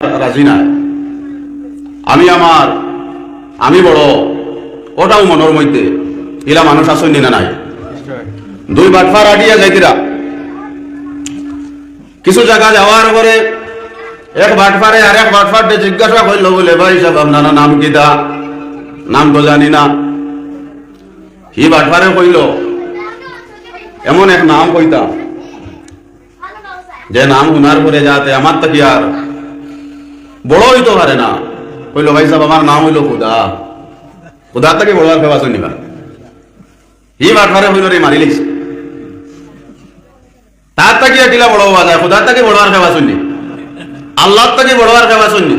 রাজি নাই, আমি বড়, ওটাও মনের মধ্যে ইলা মানুষ আসেন না নাই। দুই বাটফার আটিয়া যাইতিরা কিছু জায়গা যাওয়ার পরে এক বাটফারে আর এক বাটফারকে জিজ্ঞাসা করলো, বলে ভাই সাহেব আপনার নাম কিতা? নাম তো জানি না। হি বাটফারে কইল, এমন এক নাম কইতাম যে নাম শোনার পরে যাতে আমার তো কি আর বড় হইতে পারে না। কইল, ভাই সাহেব আমার নাম হইল খুদা। খুদার থেকে বড় আর ফেবা শুনিবা। হি বাটফারে হইল রে মারি লিখছে, তার থেকে এটিলা বড় হওয়া যায়, খুদার থেকে বড় আর ফেবা শুনি, আল্লাহর থেকে বড় আর ফেবা শুনি।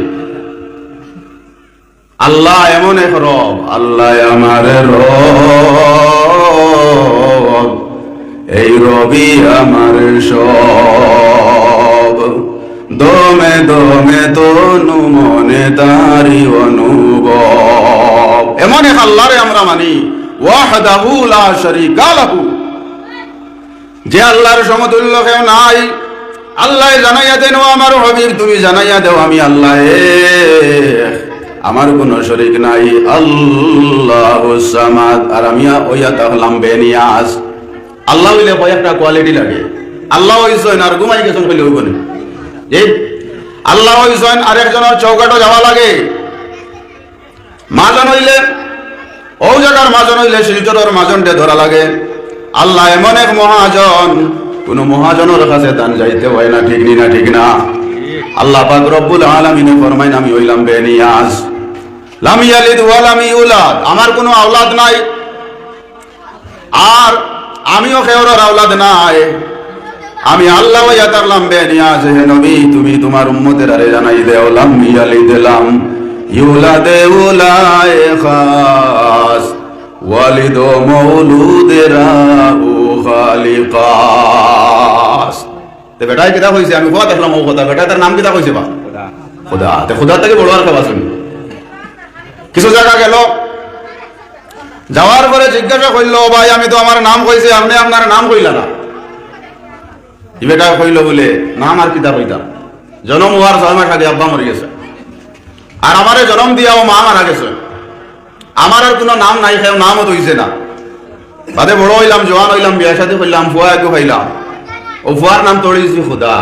আল্লাহ এমন এক রব, আল্লাহ আমার রব, এই রবি আমার সব, দমে দমে তনু মনে তারি অনুভব। এমন এক আল্লাহরে আমরা মানি, ওয়াহদাহু লা শারীকা লাহু, যে আল্লাহর সমতুল্য কেউ নাই। আল্লাহ জানাইয়া দেন, ও আমার হাবিব তুমি জানাইয়া দেও আমি আল্লাহ, আমার কোনো শরীক নাই, আল্লাহুস সামাদ। আর আমি ওইয়াতা হলাম বেনিয়াজ। আল্লাহ হইলে কয়েকটা কোয়ালিটি লাগে। আল্লাহ হইছেন আর ঘুমাই গেছেন কইলে হইব না। এই আল্লাহ হইছেন আরেকজনের চৌকাটো যাওয়া লাগে। মাজন হইলে ও জায়গার মাজন হইলে শিলচরের মাজনটে ধরা লাগে। আল্লাহ এমন এক মহাজন, কোন মহাজনের কাছে দান যাইতে হয় না, ঠিক না ঠিক না? আল্লাহ পাক রব্বুল আলামিন ফরমাইন, আমি হইলাম বেনিয়াজ, লাম ইয়ালিদ ওয়া লাম ইউলাদ, আমার কোনো আওলাদ নাই আর আমিও কেউর আওলাদ নাই। আমি আল্লাহ হইয়া তারলাম বেনিয়াজ। হে নবী তুমি তোমার উম্মতের আরে জানাই দেও, লাম ইয়ালিদ লাম ইউলাদ উলাই খাস, ওয়ালিদ মাউলুদেরা ও খালিকাস। তে বেটাই কিতা কইছে? আমি কথা দেখলাম ও কথা, বেটা তার নাম কিতা কইছে? বা খোদা। তে খোদা থেকে বড় আর কেবা শুনি। কিছু জায়গা গেল, যাওয়ার পরে জিজ্ঞাসা করলো, ভাই আমি তো আমার নাম কইছি, আপনি আপনার নাম কইলা না। ই বেটা কইল, বলে নাম আর কিতা কইতাম, জন্ম হওয়ার 6 মাস আগে আব্বা মরে গেছে, আর আমারে জন্ম দিয়াও মা মারা গেছে, আমার আর কোনো নাম নাই, খেয়ে নামও হইছে না। বাদে বড় হইলাম, জোয়ান হইলাম, বিয়া শাদী করলাম, ফুয়া একটু খাইলাম, ও ফুয়ার নাম তোড়ে দিছি খুদা।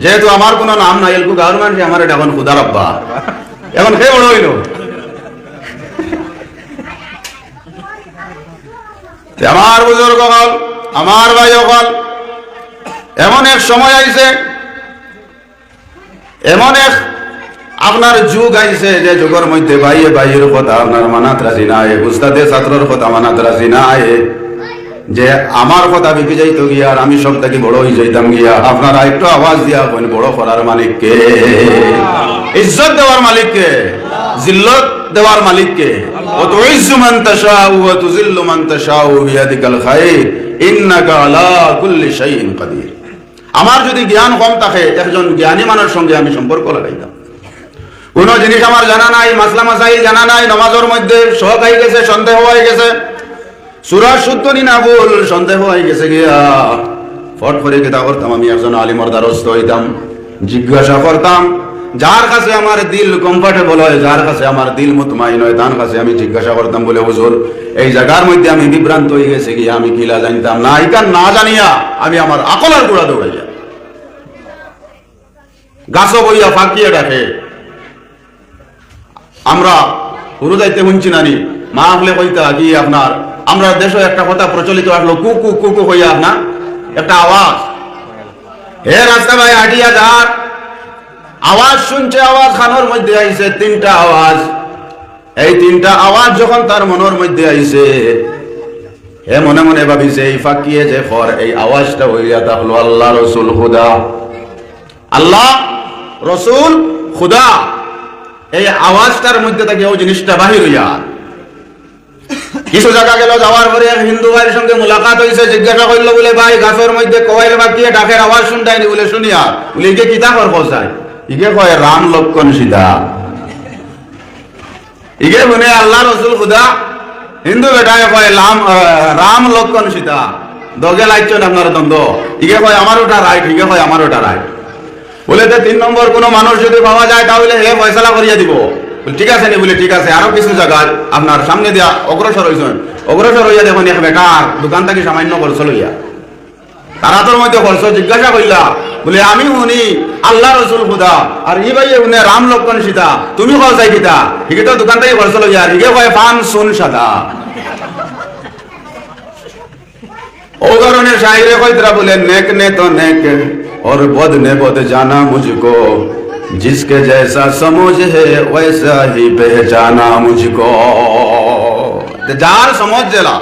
যেহেতু আমার কোনো নাম নাই, এলকু গাঁর মানুষ আমার এটা এখন খুদার আব্বা। এখন খেয়ে বড় হইল। আমার বুজুর্গ হল, আমার ভাই হল, এমন এক সময় আইছে, এমন এক আপনার যুগ আইছে যে যুগের মধ্যে ভাইয়ে ভাইয়ের কথা আপনার মানাত রাজি নাই, উস্তাদে ছাত্রের কথা মানাত রাজি নাই, যে আমার কথা বিকে যাইতো গিয়া আর আমি সব থেকে বড় হয়ে যাইতাম গিয়া। আপনারা একটু আওয়াজ দিয়া কোন বড় করার মালিককে, ইজ্জত দেওয়ার মালিককে, জিল্লত দেওয়ার মালিককে। ওয়া তুইজ্জু মান তাশাউ ওয়া তুযিল্লু মান তাশাউ বিয়াদিকাল খায়র ইন্নাকা আলা কুল্লি শাইইন কাদির। আমার যদি জ্ঞান কম থাকে, একজন জ্ঞানী মানুষের সঙ্গে আমি সম্পর্ক লাগাইতাম। কোন জিনিস আমার জানা নাই, মাসলা মাসাইল জানা নাই, নামাজের মধ্যে শক হয়ে গেছে, সন্দেহ হয়ে গেছে, সূরা শুদ্ধ নি না বল সন্দেহ হয়ে গেছে গিয়া, ফট করে কিতা করতাম, আমি একজন আলিমের দ্বারস্থ হইতাম, জিজ্ঞাসা করতাম, যার কাছে আমার দিল কমফর্টেবল হয়, যার কাছে আমার দিল মুতমাইন হয়, তার কাছে আমি জিজ্ঞাসা করতাম, বলে হুজুর এই জায়গার মধ্যে আমি বিভ্রান্ত হয়ে গেছি গিয়া, আমি কিলা জানতাম না, ইকান না জানিয়া আমি আমার আকলার গোড়া দৌড়াইয়া গাছও বইয়া ফাঁকিয়ে ডাকে। আমরা হুরু যাইতে শুনছি নানি, মা হলে কইতা কি আপনার, আমরা দেশে একটা কথা প্রচলিত আসলো, কুকু কুকু হইয়া আপনার একটা আওয়াজ, হে রাস্তা ভাই হাঁটিয়া যার আওয়াজ শুনছে, আওয়াজ খানোর মধ্যে আইছে 3টা আওয়াজ। এই 3টা আওয়াজ যখন তার মনের মধ্যে আইছে, হে মনে মনে ভাবিছে এই ফাঁকিয়ে যে ফর এই আওয়াজটা হইয়া থাকলো আল্লাহ রসুল খুদা, আল্লাহ রসুল খুদা। এই আওয়াজটার মধ্যে থেকে ওই জিনিসটা বাহির হইয়া কিছু জায়গা গেল, যাওয়ার পরে এক হিন্দু ভাইয়ের সঙ্গে মুলাকাত হয়েছে, জিজ্ঞাসা করলো, বলে ভাই গাছের মধ্যে কোয়েল বাকিয়ে ডাকের আওয়াজ শুনতাইনি, বলে শুনিয়া, বলে ইকে কিতা কর কোথায়? ইকে কয় রাম লক্ষণ সীতা। ইকে মনে আল্লাহ রসুল খুদা, হিন্দু বেটায় কয় রাম লক্ষণ সীতা, দগে লাইছেন আপনার দ্বন্দ্ব। ইকে কয় আমার ওটা রাইট, ইকে কয় আমার ওটা রাইট। বলে 3 নম্বর কোন মানুষ যদি পাওয়া যায় তাহলে হে ফয়সালা করিয়া দিব। ঠিক আছে নি? বলে ঠিক আছে। আরো কিছু জায়গায় আপনার সামনে দিয়া অগ্রসর হইয়া দেখুন এক বেকার দোকান থেকে সামান্য খরচ লইয়া তারা তোর মধ্যে খরচ জিজ্ঞাসা করিলা, বলে আমি শুনি আল্লাহ রসুল খুদা আর ই ভাই উনি রাম লক্ষণ সীতা, তুমি খরচ চাই কিতা? হিগে তো দোকান থেকে খরচ লইয়া হিগে কয় পান সুন সাদা। ও কারণে শায়রে কইতরা বলে নেক নে তো নেক और बद ने बद जाना मुझको, जिसके जैसा समझ है वैसा ही पहचाना मुझको। যার সমঝ জেলা,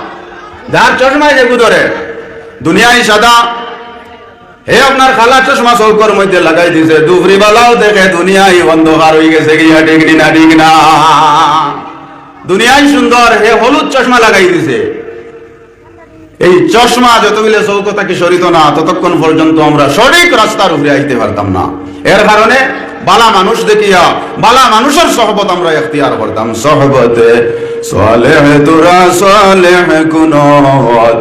যার চশমায় যে গুদরে দুনিয়ায় সাদা, হে আপনার খালা চশমা চৌকর মধ্যে লাগাই দিছে, দুপুরি বেলাও দেখে দুনিয়ায় অন্ধকার হয়ে গেছে গিয়া, ঠিক না ঠিক না? দুনিয়ায় সুন্দর, হে হলুদ চশমা লাগাই দিছে। এই চশমা যতগুলো চৌকতা কি সরিত না ততক্ষণ পর্যন্ত আমরা সঠিক রাস্তার উপরে আইতে পারতাম না। এর কারণে বালা মানুষ দেখিয়া বালা মানুষের সহবত আমরা ইখতিয়ার করতাম। সহবতে সালেহ তুরা সালেহ গুনাত,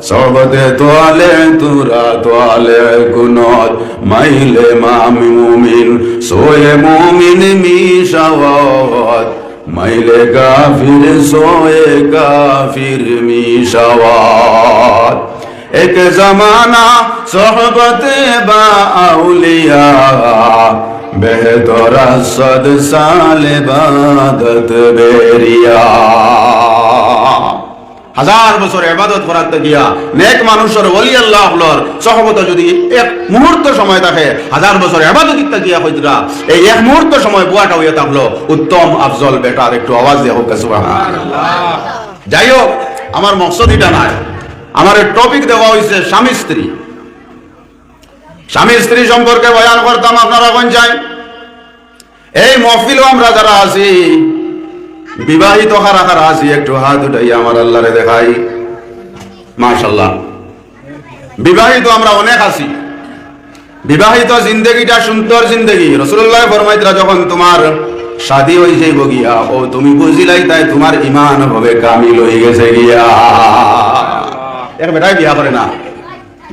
সহবতে তোয়ালে তুরা তোয়ালে গুনাত, মাইলে মামি মুমিন সোয়ে মুমিন মিশাওয়াত, মাইলে কাফির সোয়ে কাফির মিশাওয়াত। এক জমানা সোহবতে বা আউলিয়া, বেহতর সদ সালে বাদত বেরিয়া। 1000 বছর ইবাদত করাতে গিয়া নেক মানুষের ওলি আল্লাহর সহবত যদি এক মুহূর্ত সময় থাকে, 1000 বছর ইবাদত করতে গিয়া হইতরা এই এক মুহূর্ত সময় বুয়াটা হইয়া থাকলো উত্তম আফজল বেটার। একটু আওয়াজ দিয়ে হোক সুবহানাল্লাহ। যাই হোক, আমার মকসদ এটা নাই। আমার টপিক দেওয়া হয়েছে স্বামী স্ত্রী। স্বামী স্ত্রী সম্পর্কে বয়ান করতাম, আপনারা কোন চাই? এই মহফিলও আমরা যারা আছি বিবাহিত কারা কারা আছি একটু হাত উঠাই আমার আল্লাহরে দেখাই। মাশাআল্লাহ, বিবাহিত আমরা অনেক আছি। বিবাহিত জিন্দেগিটা সুন্দর জিন্দেগি। রাসূলুল্লাহ ফরমাইতরা যখন তোমার শাদী হই যাইব গিয়া, ও তুমি বুঝিলাই তাই তোমার ঈমান হবে কামিল হয়ে গেছে গিয়া। এক বেটাই বিয়া করে না,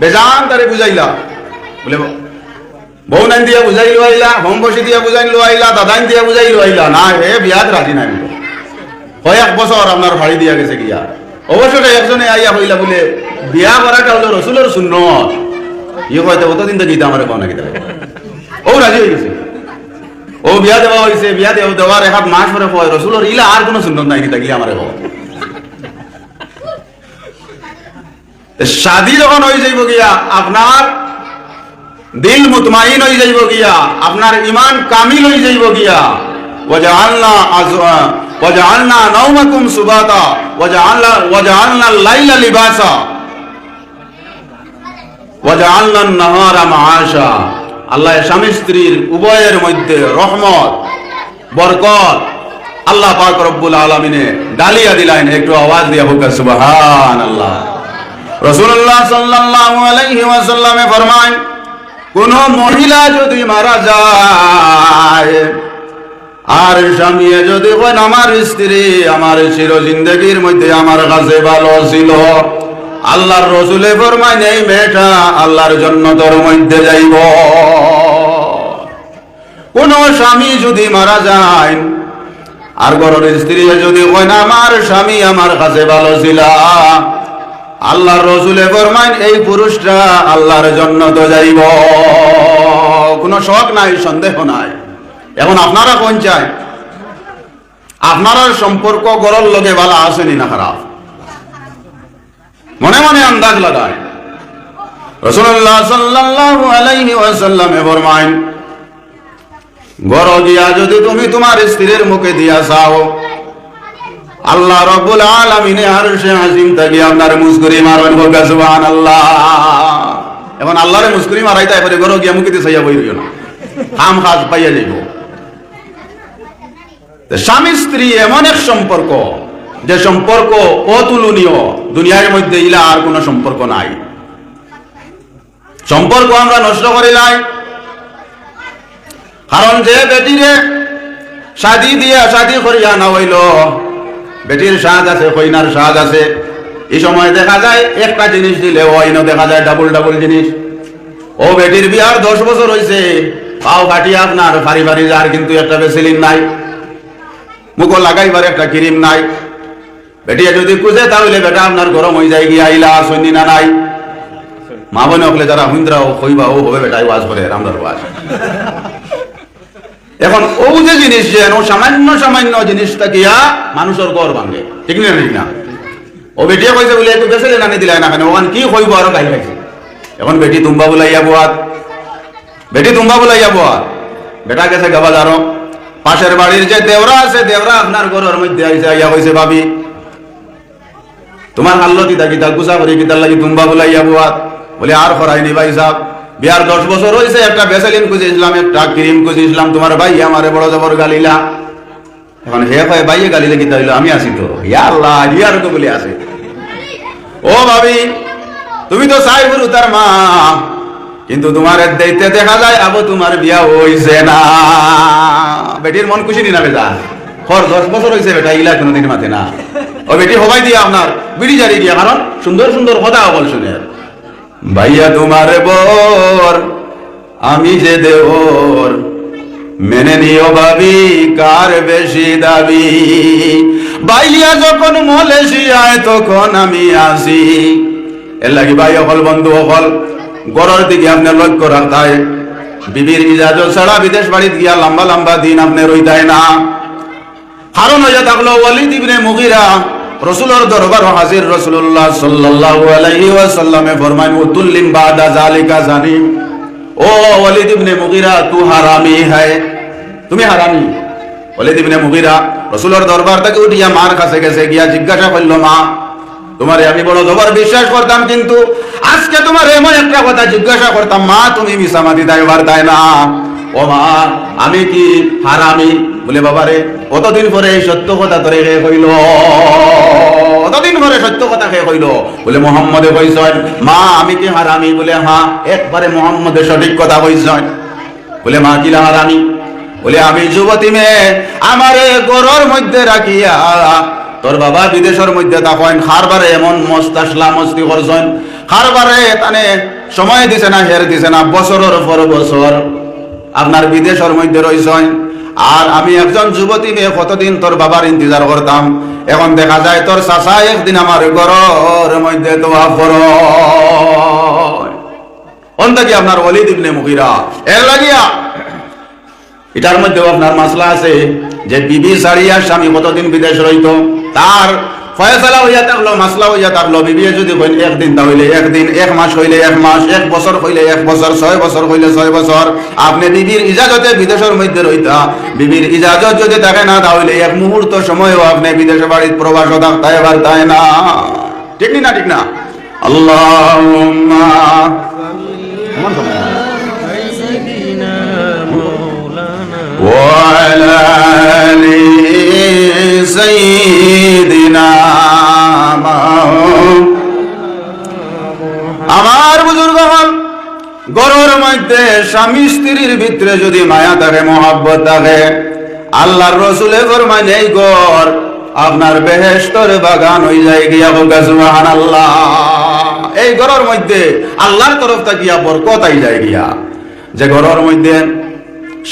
বেজান তারে বুঝাইলা, বলে বউ নাইন দিয়া বুঝাইলো আইলা, হোম বসি দিয়া বুঝাইলো আইলা, দাদাইন দিয়া বুঝাইলো আইলা, না হে বিয়াত রাজি নাই। কয়েক বছর আপনার ফাড়ি দিয়া গেছে গিয়া। অবশ্যই একজনে আইয়া হইলা বলে বিয়া করাটা হলো রসুলের সুন্নত। ইয়ে হয়তো অতদিন তো গীতা আমার কও না গীতা, ও রাজি হয়ে গেছে, ও বিয়া দেওয়া হয়েছে। বিয়া দেওয়ার 1 মাস পরে কয় রসুলের ইলা আর কোনো সুন্নত নাই গীতা গিয়া আমার কও। শাদী যখন হয়ে যাইব গিয়া আপনার দিল মুতমাইন হয়ে যাইব গিয়া, আপনার ঈমান কামিল হয়ে যাইব গিয়া। ওয়াজআলনা নাওমাকুম সুবাতা ওয়াজআলনা লাইলা লিবাসা ওয়াজআলনা আন-নাহারা মাআশা। আল্লাহ স্বামী স্ত্রীর উভয়ের মধ্যে রহমত বরকত আল্লাহ পাক রব্বুল আলামিনে ডালিয়া দিলেন। একটু আওয়াজ দিয়া হোক সুবহানাল্লাহ। রাসূলুল্লাহ সাল্লাল্লাহু আলাইহি ওয়াসাল্লামে ফরমান, কোন মহিলা যদি মারা যায় আর স্বামী যদি বলেন আমার স্ত্রী আমার চির জিন্দেগির মধ্যে আমার কাছে ভালো ছিল, আল্লাহর রাসূলে ফরমান এই মেয়েটা আল্লাহর জান্নাতের মধ্যে যাইব। কোন স্বামী যদি মারা যায় আর ঘরের স্ত্রী যদি বলেন আমার স্বামী আমার কাছে ভালো ছিল, আল্লাহর রাসূলে ফরমান এই পুরুষটা আল্লাহর জান্নাত যাইব। কোনো শক নাই, সন্দেহ নাই। এখন আপনারা কোন চাই? আপনারা সম্পর্ক গড়র লগে ভালো আসেনি না খারাপ? মনে মনে আন্দাজ লাগায়। রাসূলুল্লাহ সাল্লাল্লাহু আলাইহি ওয়াসাল্লামে ফরমান, গড় গিয়া যদি তুমি তোমার স্ত্রীর মুখে দিয়া চাও, আল্লাহ রাব্বুল আলামিনে আরশে আজিম থেকে আপনার মুস্কুরি মারবেন। বলবে সুবহানাল্লাহ। এখন আল্লাহরে মুস্কুরি মারাইতে এবারে গড় গিয়া মুখে দিয়ে চাইয়া বইরিও না, খাম খাজ পাইয়া যাইব। স্বামী স্ত্রী এমন এক সম্পর্ক যে সম্পর্ক অতুলনীয়, দুনিয়ার মধ্যে ইলা আর কোন সম্পর্ক নাই। সম্পর্ক আমরা নষ্ট করিলাই, কারণ যে বেটিরে শাদী করিয়া না হইল, বেটির সাজ আছে কইনার সাজ আছে। এই সময় দেখা যায় একটা জিনিস দিলে অন্য দেখা যায় ডাবল জিনিস। ও বেটির বিয়ার 10 বছর হয়েছে, পাও কাটিয়া আপনার ফারি ফারি যার, কিন্তু একটা বেসিলিন নাই, মুখ লাগাইবার একটা ক্রিম নাই। বেটিয়া যদি কুজে তাহলে বেটা আপনার গরম হয়ে যায় গিয়া আইলা সৈনি না নাই। মা বোনে হলে যারা হুইন্দ্রাও কইবা ও হবে বেটাই ওয়াজ করে রামদার ওয়াজ। এখন ও যে জিনিস যেন সামান্য সামান্য জিনিসটা গিয়া মানুষের গড় ভাঙে, ঠিক না ঠিক না? ও বেটিয়া কইছে বলে একটু বেসে নানি দিলাই না কেন, ওখান কি কইব আরো গাই খাইছে। এখন বেটি তুম্বা বুলাইয়া বোয়াত, বেটি তুম্বা বুলাইয়া বোয়াত, বেটা গেছে গাবাজারো। পাশের বাড়ির যে দেওরা আছে, দেওরা আপনার ঘরের মধ্যে আইসা ইয়া কইছে ভাবি তোমার হাল্লো কিতা কিতা গুছা করি কিতার লাগি তুম্বা বুলাইয়া বোয়াত। বলে আর খরাইনি ভাই সাহেব, বিয়ার 10 বছর হয়েছে, একটা বেসালিন খুঁজেছিলাম, একটা ক্রিম খুঁজেছিলাম, তোমার ভাই আমারে বড় জবর গালিলা। এখন হে ভাই ভাইয়ে গালিলে কিতা হইলো, আমি আসি তো ইয়া আল্লাহ ইয়ার তো বলে আছে। ও ভাবি তুমি তো সাইবুর তার মা, কিন্তু তোমার দেখতে দেখা যায় আবু তোমার বিয়া হইছে না। বেটির মন খুশি না বেজা, খর 10 বছর হয়েছে বেটা ইলা কোনোদিন মাথে না। ও বেটি হবাই দিয়া আপনার বিড়ি জারি দিয়া, কারণ সুন্দর সুন্দর কথা বল শুনে। ভাইয়া তোমার বর আমি যে দেওর, মেনে নিও ভাবি কার বেশি দাবি। ভাইয়া যখন মালয়েশিয়ায় তখন আমি আসি, এর লাগি ভাই অকল বন্ধু অকল গড়ের দিকে আপনার লক্ষ্য রাখতায়। বিবির ইজাজত ছাড়া বিদেশ বাড়িতে গিয়া লম্বা লম্বা দিন আপনি রইতায় না। কারণ হইয়া থাকলো ওয়ালিদ ইবনে মুগীরা রাসূলের দরবার হাজির। রাসূলুল্লাহ সাল্লাল্লাহু আলাইহি ওয়াসাল্লামে ফরমায় মুতুল্লিম বাদা যালিকা জানিম, ও ওয়ালিদ ইবনে মুগীরা তু হারামি হ্যায়, তুমি হারামি। ওয়ালিদ ইবনে মুগীরা রাসূলের দরবার থেকে উঠিয়া মার কাছে গেছে, গিয়া জিজ্ঞাসা করলো মা তোমারে আমি বড় জবর বিশ্বাস করতাম, কিন্তু আজকে তোমার এমন একটা কথা জিজ্ঞাসা করতাম, মা তুমি মিসামাতি দাইবার তাই না। ও মা আমি কি হারামি? বলে বাবারে কতদিন পরে এই সত্য কথা তোরে কে কইল, কতদিন পরে সত্য কথা কে কইল? বলে মুহাম্মদে কইছেন। মা আমি কি হারামি? বলে হ্যাঁ, একবারে মুহাম্মদে সঠিক কথা কইছেন। বলে মা কি হারামি? বলে আমি যুবতী মেয়ে আমারে ঘরের মধ্যে রাখিয়া তোর বাবা বিদেশের মধ্যে তখন খারবারে এমন মস্ত আসলা মস্তি করছেন, খারবারে তানে সময় দিছে না, হের দিছে না, বছরের পর বছর আপনার বিদেশের মধ্যে রয়েছেন। আর আমি একজন যুবতী মেয়ে কতদিন তোর বাবার ইন্তজার করতাম। এখন দেখা যায় তোর চাচা একদিন আমার ঘরের মধ্যে দোয়া করো। অন্তা কি আপনার ওয়ালিদ ইবনে মুগীরা এর লাগিয়া এটার মধ্যেও আপনার মাসলা আছে যে বিবি ছাড়িয়া স্বামী কতদিন বিদেশ রইত, তার ফয়সালা হইয়া থাকলো, মাসলা হইয়া থাকলো। বিবি যদি একদিন তাহলে একদিন, 1 মাস হইলে 1 মাস, 1 বছর হইলে 1 বছর, 6 বছর হইলে 6 বছর। আপনি বিবির ইজাজতে বিদেশের মধ্যে রইতা, বিবির ইজাজত যদি থাকে না তাহলে 1 মুহূর্ত সময়ও আপনি বিদেশে বাড়ির প্রবাস থাকতে পারতায় না। ঠিক না ঠিক না? আল্লাহুম্মা وعلى آل سيدنا আমার বুজুর্গ হল ঘরের মধ্যে স্বামী স্ত্রীর ভিতরে যদি মায়া থাকে, মহব্বত থাকে, আল্লাহর রাসূলে ফরমায় এই ঘর আপনার বেহেশতের বাগান হয়ে যায় গিয়া। বলকা সুবহানাল্লাহ। এই ঘরের মধ্যে আল্লাহর তরফ থেকে বরকত আই যায় গিয়া। যে ঘরের মধ্যে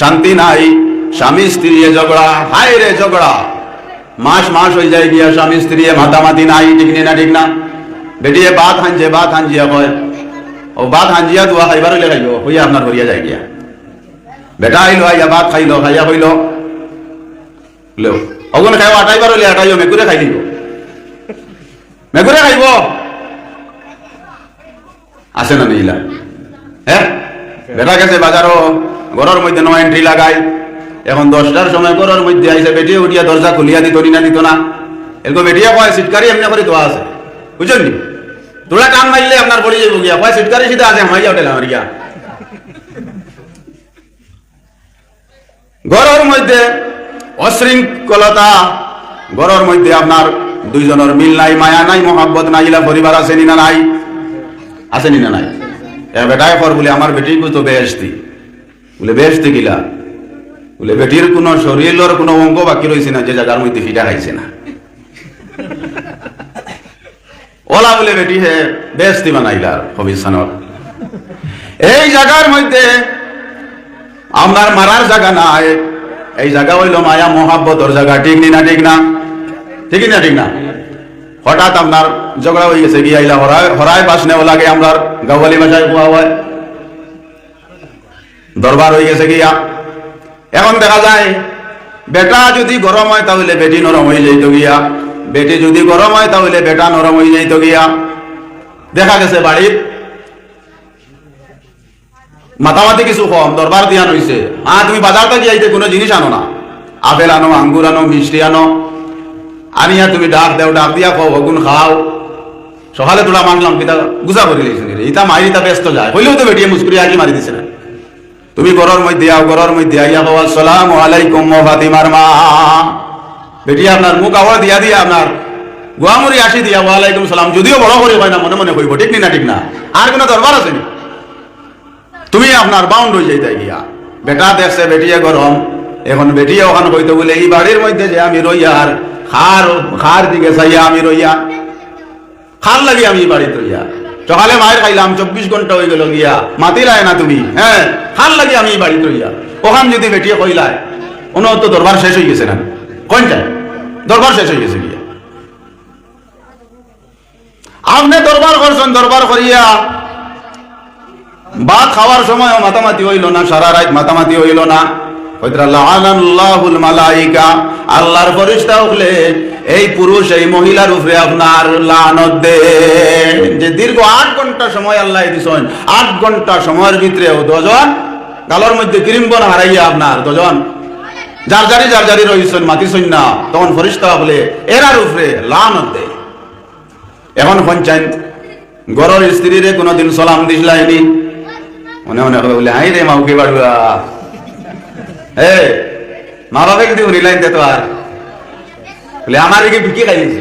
শান্তি নাই, স্বামী স্ত্রী ঝগড়া, হায় রে ঝগড়া, মাস মাস হয়ে যায় গিয়া, স্বামী স্ত্রী মাতামাতি নাই। ঠিক না ঠিক না? বেটিয়ে ভাত হাঞ্জিয়া কয়, ও ভাত হাঞ্জিয়া দোয়া খাইবার হইলে খাইল হইয়া আপনার হইয়া যায় গিয়া। বেটা আইলো, আইয়া ভাত খাইল, খাইয়া কইল অগুন খাইব, আটাইবার হইলে আটাইও, মেকুরে খাই দিব, মেকুরে খাইব। আছে না নিলা? হ্যাঁ, বেটা গেছে বাজারও, ঘরের মধ্যে নো এন্ট্রি লাগাই। এখন 10টার সময় ঘরের মধ্যে আইসে, বেটিয়ে উঠিয়া দরজা খুলিয়া দিত না দিত না। এরকম বেটিয়া কয় সিটকারি এমনি করে দোয়া আছে, বুঝছেন নি? তোরা কান মারলে আপনার পড়ে যাবো গিয়া, কয় সিটকারি সিধা আছে, হামাই যাও টেলা মারিয়া। ঘরের মধ্যে অশৃঙ্খলতা, ঘরের মধ্যে আপনার দুইজনের মিল নাই, মায়া নাই, মহাব্বত নাই, ইলা পরিবার আছে নি না নাই? আছে নি না নাই? বেটায় পর বলে আমার বেটি তো বেহেশতি। বলে বেহেশতি গিলা? বলে বেটির কোন শরীরের কোন অঙ্গ বাকি রয়েছে না যে জায়গার মধ্যে ফিটা খাইছে না। ওলা বলে বেটি হে বেহেশতি বানাইলা ভবিষ্যৎ। এই জায়গার মধ্যে আপনার মারার জায়গা নাই, এই জায়গা হইল মায়া মোহাব্বতর জায়গা। ঠিক নি না? ঠিক না? ঠিক না? ঠিক না? হঠাৎ আপনার ঝগড়া হয়ে গেছে, গিয়ে আইলা হরায় বাস নেওয়া লাগে, আমরা গাওয়ালি ভাষায় কোয়া হয়, দরবার হয়ে গেছে গিয়া। এখন দেখা যায় বেটা যদি গরম হয় তাহলে বেটি নরম হয়ে যাইত গিয়া, বেটি যদি গরম হয় তাহলে বেটা নরম হয়ে যাইত গিয়া। দেখা গেছে বাড়ির মাতামাতি কিছু কম, দরবার দিয়ান হইছে, তুমি বাজার থেকে যাইতে কোনো জিনিস আনো না, আপেল আনো, আঙ্গুর আনো, মিষ্টি আনো, আনিয়া তুমি ডাক দেও, ডাক দিয়া খাও, হগুন খাও। সকালে তোরা মানলাম কিতা গুজা করে লিখছেন, ইতা মারি তা ব্যস্ত যায়, হইলেও তো বেটিয়ে মুস্কুরি আগে মারি দিছে না। তুমি ঘরের মধ্যে আও, ঘরের মধ্যে আইয়া কও আসসালামু আলাইকুম ফাতিমার মা। বেটি আপনার মুখ আওয়াজ দিয়া দিয়া আপনার গোয়ামুরি আসি দিয়া ওয়ালাইকুম সালাম, যদিও বড় করে হয় না, মনে মনে কইব। ঠিক না? ঠিক না? আর কোনো দরবার আছে নি? তুমি আপনার বাউন্ড হয়ে যাইতে গিয়া। বেটা দেখছে বেটিয়ে গরম, এখন বেটিয়ে ওখানে হইতে বলে এই বাড়ির মধ্যে যে আমি রইয়া, আর খার দিকে চাইয়া আমি রইয়া, খার লাগি আমি বাড়িতে রইয়া, সকালে মায়ের খাইলাম, 24 ঘন্টা হয়ে গেল গিয়া, মাতি রায় না তুমি, হ্যাঁ খার লাগি আমি বাড়িতে রইয়া। ওখান যদি বেটিয়ে কইলায় অন্য তো দরবার শেষ হয়ে গেছে না, কোনটায় দরবার শেষ হয়ে গেছে গিয়া। আপনি দরবার করছেন, দরবার করিয়া ভাত খাওয়ার সময় মাতামাতি হইল না, সারা রাত মাতামাতি হইল না, আল্লাহর ফেরেশতা হলে এই পুরুষ এই মহিলার উপরে আপনার লানত দেন, যে দীর্ঘ 8 ঘন্টা সময় আল্লাহ দিছেন, 8 ঘন্টা সময়ের ভিতরে দুজন গালের মধ্যে ক্রিম বন হারাইয়া আপনার দুজন যার জারি রইছেন মাতিছেন না, তখন ফেরেশতা বলে এরার উপরে লানত দেয়। এখন পঞ্চায়েত ঘরের স্ত্রীরে কোনদিন সালাম দিসলাইনি, মনে মনে বলে হাই রে মাউকে বাড়ুয়া, মা বাবা কিন্তু উনিলাইন দে তো, আর বলে আমার কি বিকি খাইছে,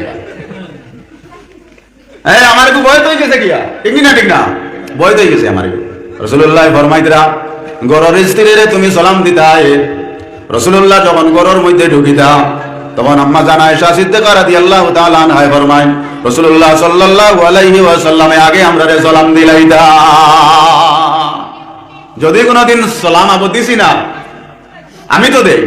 আমার একটু বয়স হয়ে গেছে গিয়া। ঠিক না? ঠিক না? বয়স হয়ে গেছে আমার। রাসূলুল্লাহ ফরমাইতরা ঘরের স্ত্রীরে তুমি সালাম দিতা। রাসূলুল্লাহ যখন ঘরের মধ্যে ঢুকিতা তখন আম্মা জান আয়েশা সিদ্দিকা রাদিয়াল্লাহু তাআলা আনহা ফরমায় রাসূলুল্লাহ সাল্লাল্লাহু আলাইহি ওয়াসাল্লামে আগে আমরারে সালাম দিলাইতা। যদি কোনদিন সালাম আবু দিছি না, আমি তো দেই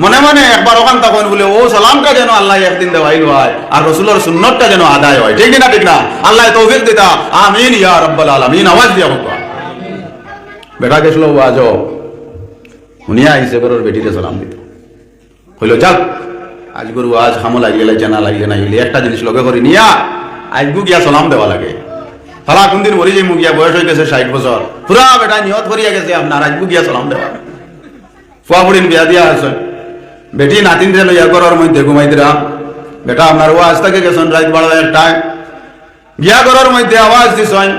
মনে মনে একবার ওখান তখন বলে ও সালামটা যেন আল্লাহ একদিন দেওয়াইল হয়, আর রাসূলের সুন্নতটা যেন আদায় হয়। ঠিক না? ঠিক না? আল্লাহ তৌফিক দিতা, আমিন ইয়া রাব্বাল আলামিন। আওয়াজ দিয়া হোক। বেটা গেছিল ওয়াজ, শুনিয়া আইসে ঘরের বেটিরে সালাম দিত, হইল যাক আজ গরু আজ খামো লাগিয়ে লাগছে না লাগিয়ে না গেলে একটা জিনিস লগে করে নিয়া আজগু গিয়া সালাম দেওয়া লাগে। তারা কোনদিন মরি যাই মুগিয়া, বয়স হয়ে গেছে 60 বছর, পুরা বেটা নিয়ত করিয়া গেছে আপনার আজগু গিয়া সালাম দেওয়া। ফুয়া বুড়িন বিয়া দিয়া আছে, বেটি নাতিন রে লইয়া ঘরের মধ্যে ঘুমাই দিলাম। বেটা আপনার ওয়াজ থেকে গেছেন রাত 12টায়, গিয়া ঘরের মধ্যে আওয়াজ দিছেন,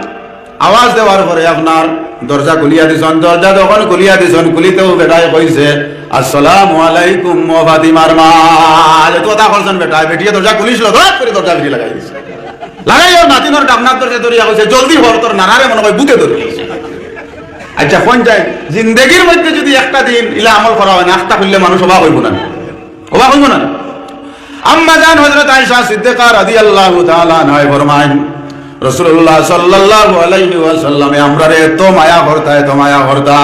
আওয়াজ দেওয়ার পরে আপনার দরজা খুলিয়া দিছেন, দরজা যখন খুলিয়া দিছেন খুলিতেও বেটায় কইছে আসসালামু আলাইকুম ফাতিমার মা। এত কথা করছেন বেটা, বেটিয়ে দরজা খুলিছিল, ধর করে দরজা বেটি লাগাই দিছে, লাগাইও নাতিনের ডাকনার দরজা ধরিয়া কইছে জলদি হর, তোর নানারে মনে হয় বুকে ধরে। আচ্ছা কোন যায় জিন্দেগির মধ্যে যদি একটা দিন ইলা আমল করা হয় না, আস্তা করলে মানুষ অবাক হইব না? অবাক হইব না? আম্মা জান হযরত আয়েশা সিদ্দিকা রাদিয়াল্লাহু তাআলা আনহা ফরমান রাসূলুল্লাহ সাল্লাল্লাহু আলাইহি ওয়াসাল্লামে আমরারে এত মায়া করতা, এত মায়া করতা।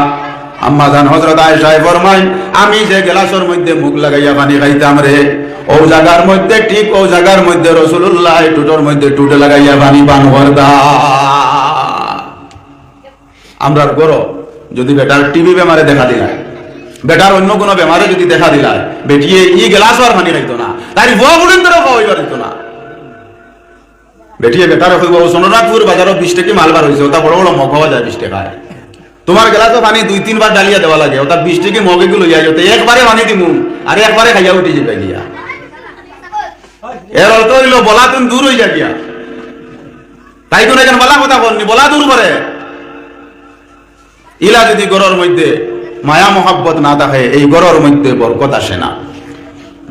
আম্মা জান হযরত আয়েশা ফরমান আমি যে গ্লাসের মধ্যে মুখ লাগাইয়া পানি খাইতাম রে, ও জায়গার মধ্যে ঠিক ও জায়গার মধ্যে রাসূলুল্লাহ টুটোর মধ্যে টুটে লাগাইয়া পানি পান করতা। আমরার গরো যদি বেটার টিবি বেমারে দেখা দিলায়, বেটার অন্য কোনো বেমারে যদি দেখা দিলায়, বেটিয়ে ই গ্লাস আর পানি খাইতো না, তাই বুয়া বুড়িন ধরে খাওয়াইবার দিত না। বেটিয়ে বেটার হইব সোনারপুর বাজারও 20 টাকা মাল বার হয়েছে, ওটা বড় বড় মগ হওয়া যায় 20 টাকায়। তোমার গ্লাসও পানি 2-3 বার ডালিয়া দেওয়া লাগে, ওটা 20 টাকা মগে গুলো লইয়া যেতে একবারে পানি দিমু আর একবারে খাইয়া উঠে যাবে গিয়া। এর অর্থ হইল বলা তুমি দূর হয়ে যা গিয়া, তাই তো এখন বলা কথা বলনি, বলা দূর করে। ইলা যদি ঘরের মধ্যে মায়া মোহাব্বত না থাকে, এই ঘরের মধ্যে বরকত আসে না।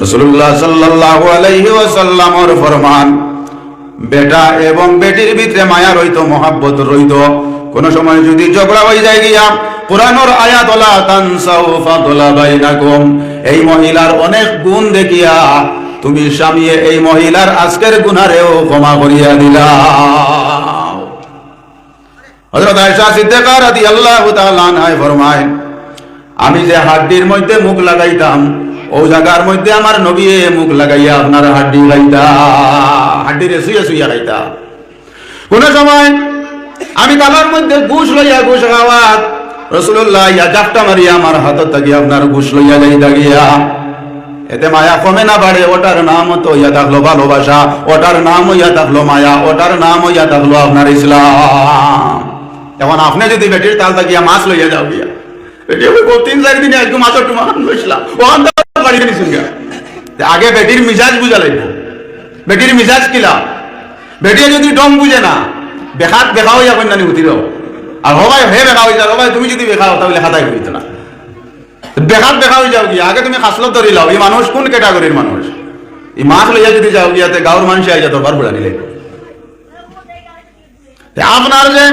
রাসূলুল্লাহ সাল্লাল্লাহু আলাইহি ওয়াসাল্লামের ফরমান বেটা এবং বেটির ভিতরে মায়া রইতো, মোহাব্বত রইতো। কোন সময় যদি ঝগড়া হয়ে যায় গিয়া, কুরআনের আয়াত ওয়ালা তানসাউ ফাদলা বাইনাকুম, এই মহিলার অনেক গুণ দেখিয়া তুমি স্বামী এই মহিলার আজকের গুনারেও ক্ষমা করিয়া দিলা। হযরত আয়েশা সিদ্দিকা রাদিয়াল্লাহু তাআলা আনহা ফরমায় আমি যে হাড্ডির মধ্যে মুখ লাগাইতাম ও জায়গার মধ্যে আমার নবী মুখ লাগাইয়া আপনার হাড্ডি খাইতা, হাড্ডিরে শুয়ে শুয়ে খাইতা। কোন সময় আমি তালার মধ্যে ঘুষ লইয়া ঘুষ খাওয়াত রাসূলুল্লাহ ইয়া জাপটা মারিয়া আমার হাতত থাকি আপনার ঘুষ লইয়া যাইতা গিয়া। এতে মায়া কমে না বাড়ে, ওটার নাম তো ইয়া থাকলো ভালোবাসা, ওটার নাম ইয়া থাকলো মায়া, ওটার নাম ইয়া থাকলো আপনার ইসলাম। এখন আপনি যদি বেটির তাল থাকিয়া মাছ লইয়া যাও গিয়া, বেটি ওই 3-4 দিনে একটু মাছের টুমান লইছিলাম, ওখান থেকে বাড়ি নিছুন গা। আগে বেটির মিজাজ বুঝা লাগবে, বেটির মিজাজ কিলা। বেটি যদি ডং বুঝে না, বেখাত বেখা হইয়া কন্যানি উঠিল, আর হবাই হে বেখা হয়ে যাও, হবাই তুমি যদি বেখা হও তাহলে খাতাই হইত না। বেখাত বেখা হয়ে যাও গিয়া, আগে তুমি খাসলত ধরি লাও, এই মানুষ কোন ক্যাটাগরির মানুষ। এই মাছ লইয়া যদি যাও গিয়াতে গাঁর মানুষ আইয়া দরবার বুড়া নিলে। আপনার যে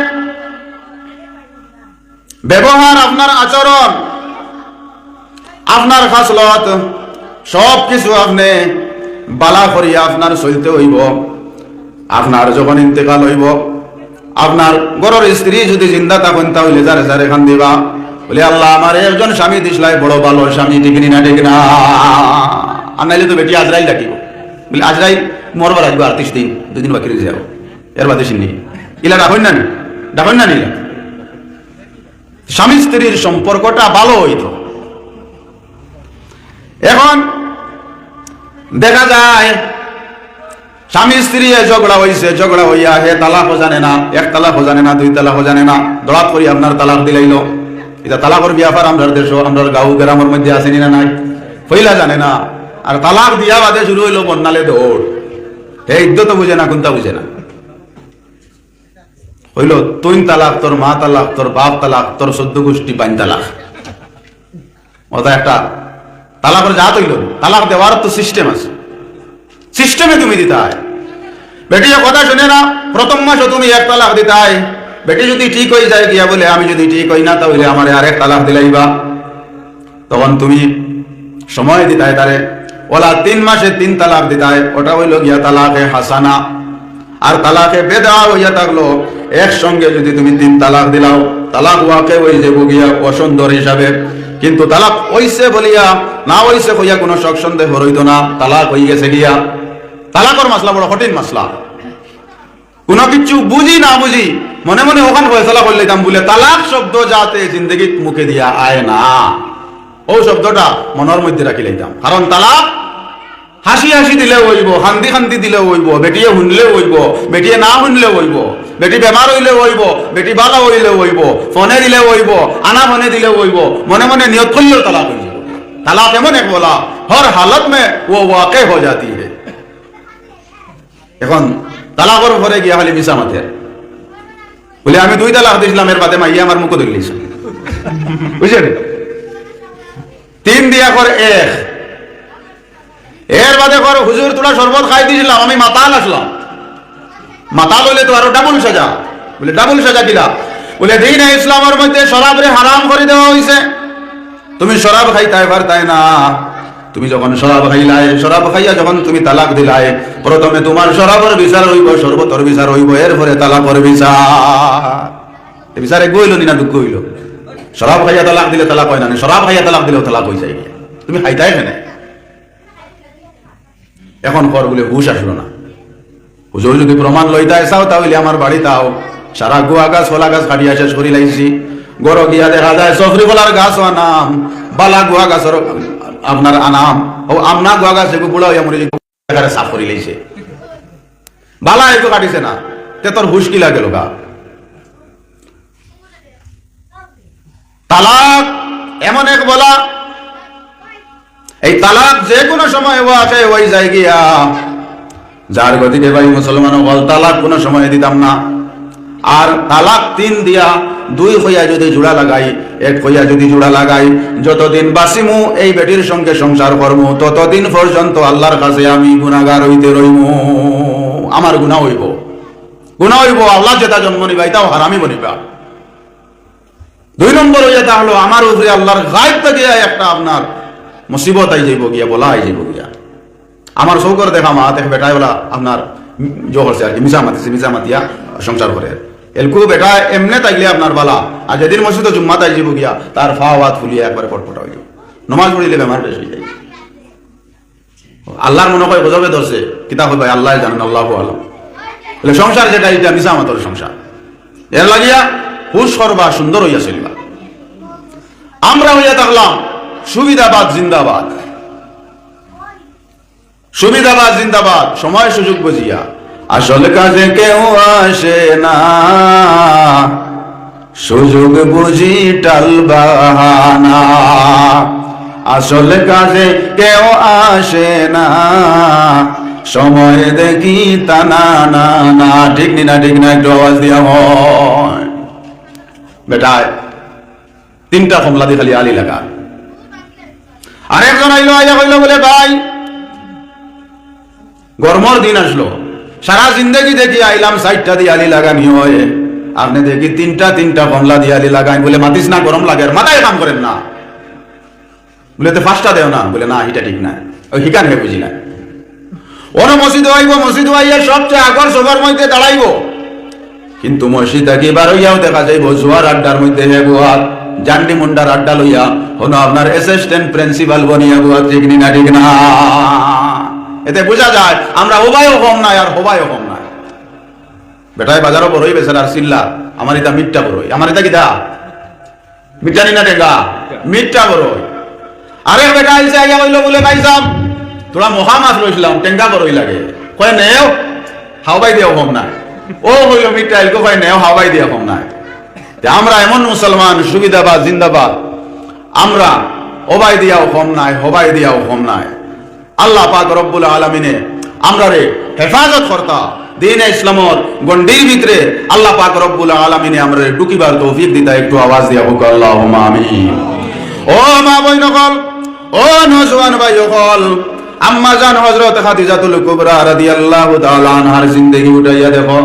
ব্যবহার, আপনার আচরণ, আপনার খাসলত সব কিছু আপনি বালা করিয়া আপনার চলতে হইব। আপনার যখন ইন্তেকাল হইব, আপনার ঘরের স্ত্রী যদি জিন্দা থাকেন তাহলে যারে যারে খান দিবা, বলে আল্লাহ আমার একজন স্বামী দিসলাই বড় ভালো স্বামী, ঠিক না ঠিক না। আর নাইলে তো বেটি আজরাইল ডাকিব, বলে আজরাইল মরবার আসবো 38 দিন, 2 দিন বাকি রয়েছে যাও, এর বাদে সিনি ইলা ডাকেন না, ডাকেন না নিলা। স্বামী স্ত্রীর সম্পর্কটা ভালো হইতো। এখন দেখা যায় স্বামী স্ত্রী ঝগড়া হইছে, ঝগড়া হইয়া হে তালাকও জানে না, 1 তালাকও জানে না, 2 তালাকও জানে না, দড়াত করি আপনার তালাক দিলাইল। এটা তালাকর ব্যাপার আমরা দেশ, আমরা গাঁও গ্রামের মধ্যে আসেনি না নাই, পইলা জানে না। আর তালাক দিয়া বাদে শুরু হইল বন্যালে দৌড়, হে ইদ্যত বুঝে না, কোনটা বুঝে না। হইল তুই তালাক, তোর মা তালাক, তোর বাপ তালাক, তোর 14 গোষ্ঠী 5 তালাক। ওটা একটা তালাকের জাত হইল। তালাক দেওয়ার তো সিস্টেম আছে, সিস্টেমে তুমি দিতে হয়। বেটি কথা শুনে না, প্রথম মাসও তুমি 1 তালাক দিতে হয়। বেটি যদি ঠিক হয়ে যায় গিয়া বলে আমি যদি ঠিক হই না তাহলে আমার আরেক তালাক দিলাইবা, তখন তুমি সময় দিতে হয় তারে। ওলা 3 মাসে 3 তালাক দিতে হয়, ওটা হইল গিয়া তালাকে হাসানা। আর তালাকে বেদা হইয়া থাকলো একসঙ্গে যদি তুমি 3 তালাক দিলাও, তালাক ওয়াকে হয়ে যাব গিয়া অসুন্দর হিসাবে। কিন্তু তালাক হইছে বলিয়া না হইছে হইয়া কোনো শক সন্দেহ হইত না, তালাক হয়ে গেছে গিয়া। তালাকর মাসলা বড় কঠিন মাসলা, কোনো কিছু বুঝি না বুঝি মনে মনে ওখান ফয়সালা করে লইতাম বলে তালাক শব্দ যাতে জিন্দগিত মুখে দিয়া আয় না, ও শব্দটা মনের মধ্যে রাখি লইতাম। কারণ তালাক হাসি হাসি দিলে হইব, শান্তি শান্তি দিলে হইব, বেটিয়ে শুনলে হইব, বেটিয়ে না শুনলে হইব, বেটি বেমার হইলে হইব, বেটি বালা হইলে হইব, ফোনে দিলে হইব, আনা ফোনে দিলে হইব, মনে মনে নিয়ত করলেও তালাক হইব। তালাক এমন এক বলা হর হালত মে ও ওয়াকে হো জাতি হে। এখন তালাকর ঘরে গিয়া খালি মিশা মাথে বলে আমি 2 তালাক দিয়েছিলাম, এর বাদে মাইয়া আমার মুখ ধরলিস, বুঝলেন? 3 দিয়া কর 1, এর বাদে কর হুজুর তোরা শরবত খাই দিয়েছিলাম, আমি মাতাল আসলাম। মাতাল হইলে তো আরো ডাবল সাজা, বলে ডাবল সাজা কিলা? বলে দিন ইসলামের মধ্যে শরাবরে হারাম করে দেওয়া হয়েছে, তুমি শরাব খাইতে পারতাই না। তুমি যখন শরাব খাইলাই, শরাব খাইয়া যখন তুমি তালাক দিলাই, প্রথমে তোমার শরাবর বিচার হইব, শরবতর বিচার হইব, এরপরে তালাকর বিচার। বিচারে গইল নি না দুঃখ হইল? শরাব খাইয়া তালাক দিলে তালাক হয় না, শরাব খাইয়া তালাক দিলেও তালাক হয়ে যায়। তুমি খাইতাই কেনে? এখন কর বলে হুশ আসলো না। হুজুর যদি প্রমাণ লইতাই চাও তাহলে আমার বাড়ি তাও, সারা গুয়া গাছ ফলা গাছ কাটিয়া শেষ করি লাইছি। গড় গিয়া দেখা যায় সফরি ফলার গাছ আনাম, বালা গুয়া গাছের আপনার আনাম, ও আমনা গুয়া গাছ এগু বুড়া হইয়া মরে সাফ করি লাইছে, বালা এগু কাটিছে না, তে তোর হুশ কি লাগেল গা? তালাক এমন এক বলা, এই তালাক যে কোনো সময় ওয়াকে হয়ে যায় গিয়া। যার গতিকে ভাই মুসলমান বল তালাক কোনো সময় দিতাম না। আর তালাক 3 দিয়া 2 হইয়া যদি জোড়া লাগাই, 1 হইয়া যদি জোড়া লাগাই, যতদিন বাসিমু এই বেটির সঙ্গে সংসার করমু ততদিন পর্যন্ত আল্লাহর কাছে আমি গুনাহগার হইতে রইমু। আমার গুনাহ হইব, গুনাহ হইব, আল্লাহ যেটা জন্ম নিবা এটাও হারামি বনিবা। 2 নম্বর হইয়া তা হলো আমার উপরে আল্লাহর গায়েব থেকে একটা আপনার মুসিবত আই যাইব গিয়া, বলা আই যাইব গিয়া। আমার চৌকর দেখা মা দেখ বেটাই বলা আপনার জো করছে আর কি, মিশা মাতিছে, মিশা মাতিয়া সংসার করে। এলকু বেটা এমনে তাইলে আপনার বালা, আর যেদিন মসজিদে জুম্মা তাই যাব গিয়া তার ফাওয়া হাত ফুলিয়ে একবারে পটপটা হইল, নমাজ পড়িলে বেমার বেশ হয়ে যায়। আল্লাহর মনে হয় গজবে ধরছে, কিতাব ভাই আল্লাহ জানেন, আল্লাহ আলম। সংসার যেটা এটা মিশা আমাদের সংসার, এর লাগিয়া হুশ করবা, সুন্দর হইয়া চলবা। আমরা হইয়া থাকলাম সুবিধাবাদ জিন্দাবাদ, সুবিধাবাদ জিন্দাবাদ, সময় সুযোগ বুঝিয়া। আসল কাজে কেউ আসে না, সুযোগ বুঝি টাল বাহানা। আসল কাজে কেউ আসে না, সময় দেখি টানা না না। ঠিক না ঠিক না, একটু আওয়াজ দিয়া হয় বেটায়। 3টা কমলা দিয়ে খালি আলি লাগা। আরেকজন আইলো, আইয়া কইলো বলে ভাই গরমর দিন আসলো, সারা জিন্দগি দেখি আইলাম 4টা দিয়ে আলি লাগানি হয়, আপনি দেখি 3টা কমলা দিয়ে আলি লাগাই। বলে মাতিস না, গরম লাগে, মাথায় কাম করেন না। বলে তো 5টা দেও না। বলে না, এটা ঠিক না, ওই হিকান হয়ে বুঝি না। ওরা মসজিদ আইব, মসজিদ আইয়া সবচেয়ে আগর সবার মধ্যে দাঁড়াইব, কিন্তু মসজিদ একেবার হইয়াও দেখা যাইব জুয়ার আড্ডার মধ্যে হেগুয়ার জান্ডি মুন্ডার আড্ডা লইয়া হলো আপনার অ্যাসিস্ট্যান্ট প্রিন্সিপাল বনিয়া বুয়া। ঠিক না ঠিক না? এতে বোঝা যায় আমরা হবাইও কম নাই আর হবাইও কম নাই। বেটায় বাজারও বড়ই বেচার আর চিল্লা, আমার এটা মিটটা বড়ই, আমার এটা কিতা মিটটা নি না টেঙ্গা, মিটটা বড়ই। আরে বেটা আইসে আইয়া কইলো বলে ভাই সাহেব তোরা মহা মাছ লইছিলাম, টেঙ্গা বড়ই লাগে। কয় নেও, হাওবাই দিয়াও কম নাই। ও হইল মিটটা এলকো, কয় নেও, হাওবাই দিয়া কম নাই। আমরা এমন মুসলমান সুবিধাবাদ জিন্দাবাদ, আমরা ওবাই দিয়াও কম নাই, হবাই দিয়াও কম নাই। আল্লাহ পাক রব্বুল আলামিনে আমরা রে হেফাজত করতা দ্বীনে ইসলামর গন্ডির ভিতরে আল্লাহ পাক রব্বুল আলামিনে আমরা ঢুকিবার তৌফিক দিতা। একটু আওয়াজ দিয়া হোক আল্লাহুম্মা আমিন। ও মা বইন হল, ও নওজওয়ান ভাই হল, আম্মা জান হযরত খাদিজাতুল কুবরা রাদিয়াল্লাহু তাআলা আনহার জিন্দেগি উঠাইয়া দেখো।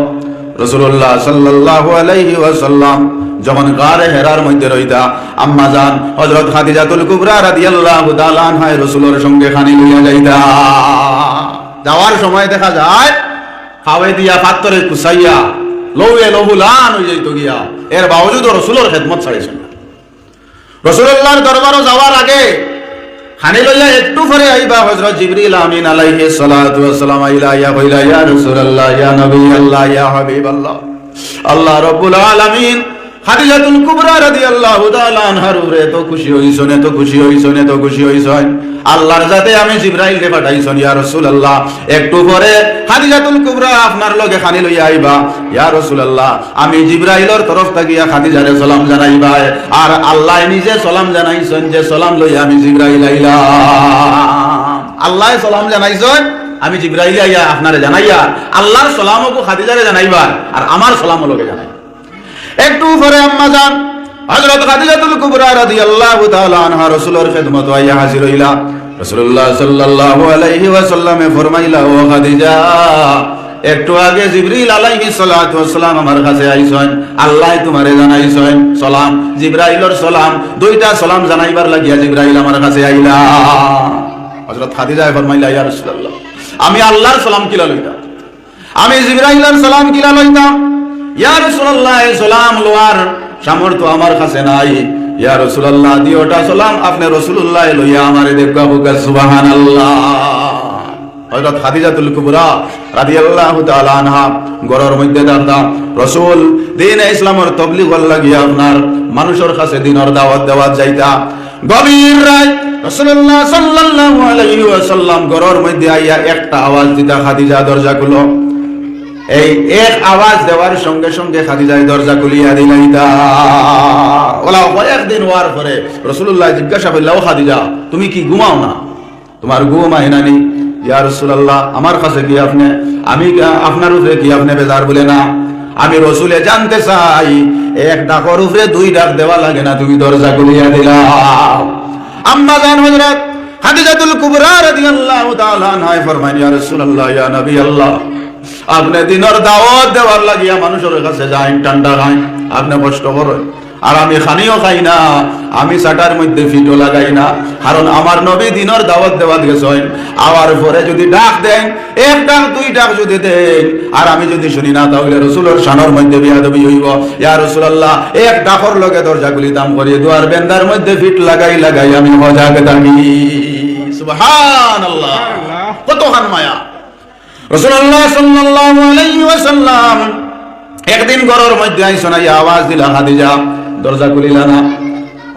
রাসূলুল্লাহ সাল্লাল্লাহু আলাইহি ওয়াসাল্লাম যখন গারে হেরার মধ্যে রইতা, আম্মা জান হযরত খাদিজাতুল কুবরা রাদিয়াল্লাহু তাআলা আনহা রাসূলের সঙ্গে খানি লইয়া যাইতা। যাওয়ার সময় দেখা যায় খাওয়াই দিয়া পাত্তরে কুসাইয়া লৌয়ে লহুলান হয়ে যাইতো গিয়া, এর বাবজুদও রাসূলের খেদমত ছাড়িয়েছেন না। রাসূলুল্লাহর দরবারে যাওয়ার আগে খানি লইয়া একটু পরে আইবা হযরত জিবরিল আমিন আলাইহিস সালাতু ওয়াস সালাম আইলা ইয়া কইলা ইয়া রাসূলুল্লাহ ইয়া নবী আল্লাহ ইয়া হাবিবাল্লাহ। আল্লাহ রাব্বুল আলামিন খাদিজাতুল কুবরা রাদিয়াল্লাহু তাআলা আনহার উপরে তো খুশি হইছেন, এত খুশি হইছেন, এত খুশি হইছেন, আল্লাহর জাতে আমি জিবরাইলকে পাঠাইছেন ইয়া রাসূলুল্লাহ একটু পরে খাদিজাতুল কুবরা আপনার লগে খানি লইয়া আইবা। ইয়া রাসূলুল্লাহ আমি জিবরাইলের তরফ থেকে খাদিজারে সালাম জানাইবা, আর আল্লাহ নিজে সালাম জানাইছেন যে সালাম লইয়া আমি জিবরাইল আইলাম। আল্লাহ সালাম জানাইছেন, আমি জিবরাইল আইয়া আপনারে জানাইয়া আল্লাহর সালামও খাদিজারে জানাইবা, আর আমার সালামও লগে জানাইবা। একটু পরে আম্মা জান হযরত খাদিজাতুল কুবরা রাদিয়াল্লাহু তাআলা আনহা রাসূলের খিদমতে আইয়া হাজির হইলা। রাসূলুল্লাহ সাল্লাল্লাহু আলাইহি ওয়াসাল্লামে ফরমাইলা, ও খাদিজা একটু আগে জিবরিল আলাইহিস সালাতু ওয়াস সালাম আমার কাছে আইছেন, আল্লাহ তোমারে জানাইছেন সালাম, জিবরাইলের সালাম, 2টা সালাম জানাইবার লাগিয়া জিবরাইল আমার কাছে আইলা। হযরত খাদিজা ফরমাইলা, ইয়া রাসূলুল্লাহ আমি আল্লাহর সালাম কিলা লইতাম, আমি জিবরাইলের সালাম কিলা লইতাম। ইয়া রাসূলুল্লাহ সালাম লোয়ার সামর্থ্য আমার কাছে নাই। ইয়া রাসূলুল্লাহ দিওটা সালাম আপনি রাসূলুল্লাহ লইয়া আমারে দেখবা বুকা সুবহানাল্লাহ। হযরত খাদিজাতুল কুবরা রাদিয়াল্লাহু তাআলা আনহা ঘরের মধ্যে দাঁড়া রাসূল দ্বীনে ইসলামের তাবলীগ লাগিয়া আপনার মানুষের কাছে দ্বীনের দাওয়াত দেওয়াত যাইতা। গভীর রাত রাসূলুল্লাহ সাল্লাল্লাহু আলাইহি ওয়াসাল্লাম ঘরের মধ্যে আইয়া একটা আওয়াজ দিতা, খাদিজা দরজা খুলো। এই এক আওয়াজ দেওয়ার সঙ্গে সঙ্গে খাদিজা দরজা খুলিয়া দিলাইতা। ওলা কয়েকদিন হওয়ার পরে রাসূলুল্লাহ জিজ্ঞাসা করলেন, ও খাদিজা তুমি কি ঘুমাও না, তোমার ঘুম হয় না নি? ইয়া রাসূলুল্লাহ আমার কাছে কি আপনি, আমি আপনার উপরে কি আপনি বেজার বলে না? আমি রাসূলে জানতে চাই এক ডাকর উপরে 2 ডাক দেওয়া লাগে না, তুমি দরজা খুলিয়া দিলা। আম্মা জান হযরত খাদিজাতুল কুবরা রাদিয়াল্লাহু তাআলা আনহা ফরমায়, ইয়া রাসূলুল্লাহ ইয়া নবী আল্লাহ আপনি দিনের দাওয়াত দেওয়ার লাগিয়া মানুষের কাছে যাই, ঠান্ডা খাই, আপনি কষ্ট করেন, আর আমি খানিও খাই না, আমি চাটার মধ্যে ফিটও লাগাই না, কারণ আমার নবী দিনের দাওয়াত দেওয়াত গেছেন। আওয়ার পরে যদি ডাক দেন, এক ডাক দুই ডাক যদি দেন, আর আমি যদি শুনি না, তাহলে রসুলের শানের মধ্যে বেয়াদবি হইব। ইয়া রাসূলুল্লাহ, এক ডাকর লগে দরজাগুলি দাম করিয়ে দুয়ার বেন্দার মধ্যে ফিট লাগাই লাগাই আমি সজাগ থাকি। সুবহানাল্লাহ, কতখান মায়া। রাসূলুল্লাহ সাল্লাল্লাহু আলাইহি ওয়াসাল্লাম একদিন ঘরের মধ্যে আইসা না, আওয়াজ দিলা খাদিজা, দরজা খুলিলা না।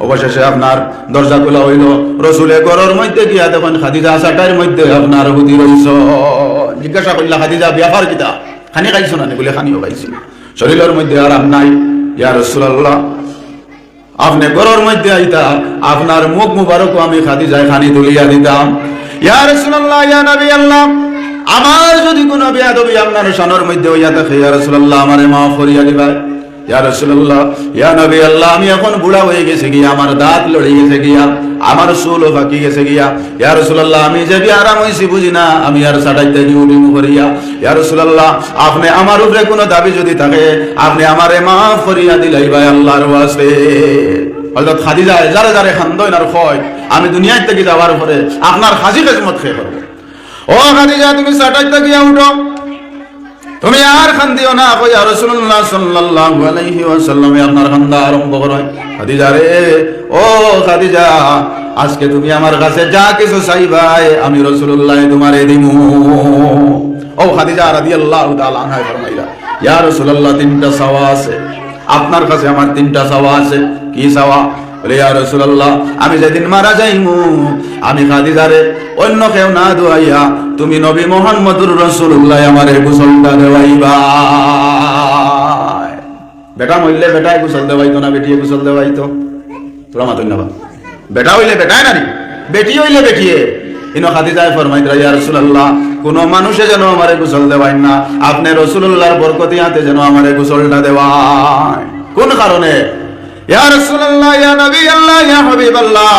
অবশেষে আপনার দরজা খোলা হইল। রসুলে ঘরের মধ্যে গিয়া দেখেন খাদিজা চাটাইর মধ্যে আপনার হুদি রইছ। জিজ্ঞাসা করলা, খাদিজা বিয়াফার কিতা, খানি খাইছো না? বলে খানিও খাইছি, শরীরের মধ্যে আরাম নাই। ইয়া রাসূলুল্লাহ, আপনি ঘরের মধ্যে আইতা, আপনার মুখ মুবারক আমি খাদিজায় খানি তুলিয়া দিতাম। ইয়া রাসূলুল্লাহ, ইয়া নবী আল্লাহ, আমার যদি কোনো বেয়াদবি আপনার শানের মধ্যে হইয়া থাকে, ইয়া রাসূলুল্লাহ আমারে মাফ করিয়া দিবা। ইয়া রাসূলুল্লাহ, ইয়া নবী আল্লাহ, আমি এখন বুড়া হয়ে গেছে গিয়া, আমার দাঁত লড়ে গেছে গিয়া, আমার চুলও ফাঁকি গেছে গিয়া। ইয়া রাসূলুল্লাহ, আমি যে আরাম হইছি বুঝি না, আমি আর সাটাইতে উঠি করিয়া। ইয়া রাসূলুল্লাহ, আপনি আমার উপরে কোনো দাবি যদি থাকে, আপনি আমারে মাফ করিয়া দিলাই ভাই আল্লাহর ওয়াস্তে। হযরত খাদিজা যারে যারে খান্দইন আর কয়, আমি দুনিয়া থেকে যাওয়ার পরে আপনার হাজি খেদমত খেয়ে করব। ও খাদিজা, তুমি সাটাইতে গিয়া উঠো, তুমি আর খান্দিও না। ইয়া রাসূলুল্লাহ সাল্লাল্লাহু আলাইহি ওয়াসাল্লাম আপনার খান্দা আরম্ভ করেন। খাদিজা রে, ও খাদিজা, আজকে তুমি আমার কাছে যা কিছু চাইবাই আমি রাসূলুল্লাহ তোমারে দিমু। ও খাদিজা রাদিয়াল্লাহু তাআলা আনহা ফরমাইলা, ইয়া রাসূলুল্লাহ, তিনটা চাওয়া আছে আপনার কাছে, আমার তিনটা চাওয়া আছে। কি চাওয়া? বলে, ইয়া রাসূলুল্লাহ, আমি যেদিন মারা যাইমু, আমি খাদিজারে অন্য কেউ না দোয়াইয়া তুমি নবী মুহাম্মদুর রাসূলুল্লাহ আমারে গোসলটা দেওয়াইবা। বেটা মইলে বেটায় গোসল দেওয়াইতো না, বেটিয়ে গোসল দেওয়াইতো? তোরা মাতুন না, বেটা হইলে বেটায় নারী, বেটি হইলে বেটিয়ে। ইনো খাদিজায় ফরমাইতরা, ইয়া রাসূলুল্লাহ, কোন মানুষে যেন আমারে গোসল দেওয়াই না, আপনি রাসূলুল্লাহর বরকতি হাতে যেন আমারে গোসলটা দেওয়ায়। কোন কারণে? ইয়া রাসূলুল্লাহ, ইয়া নবী আল্লাহ, ইয়া হাবিবাল্লাহ,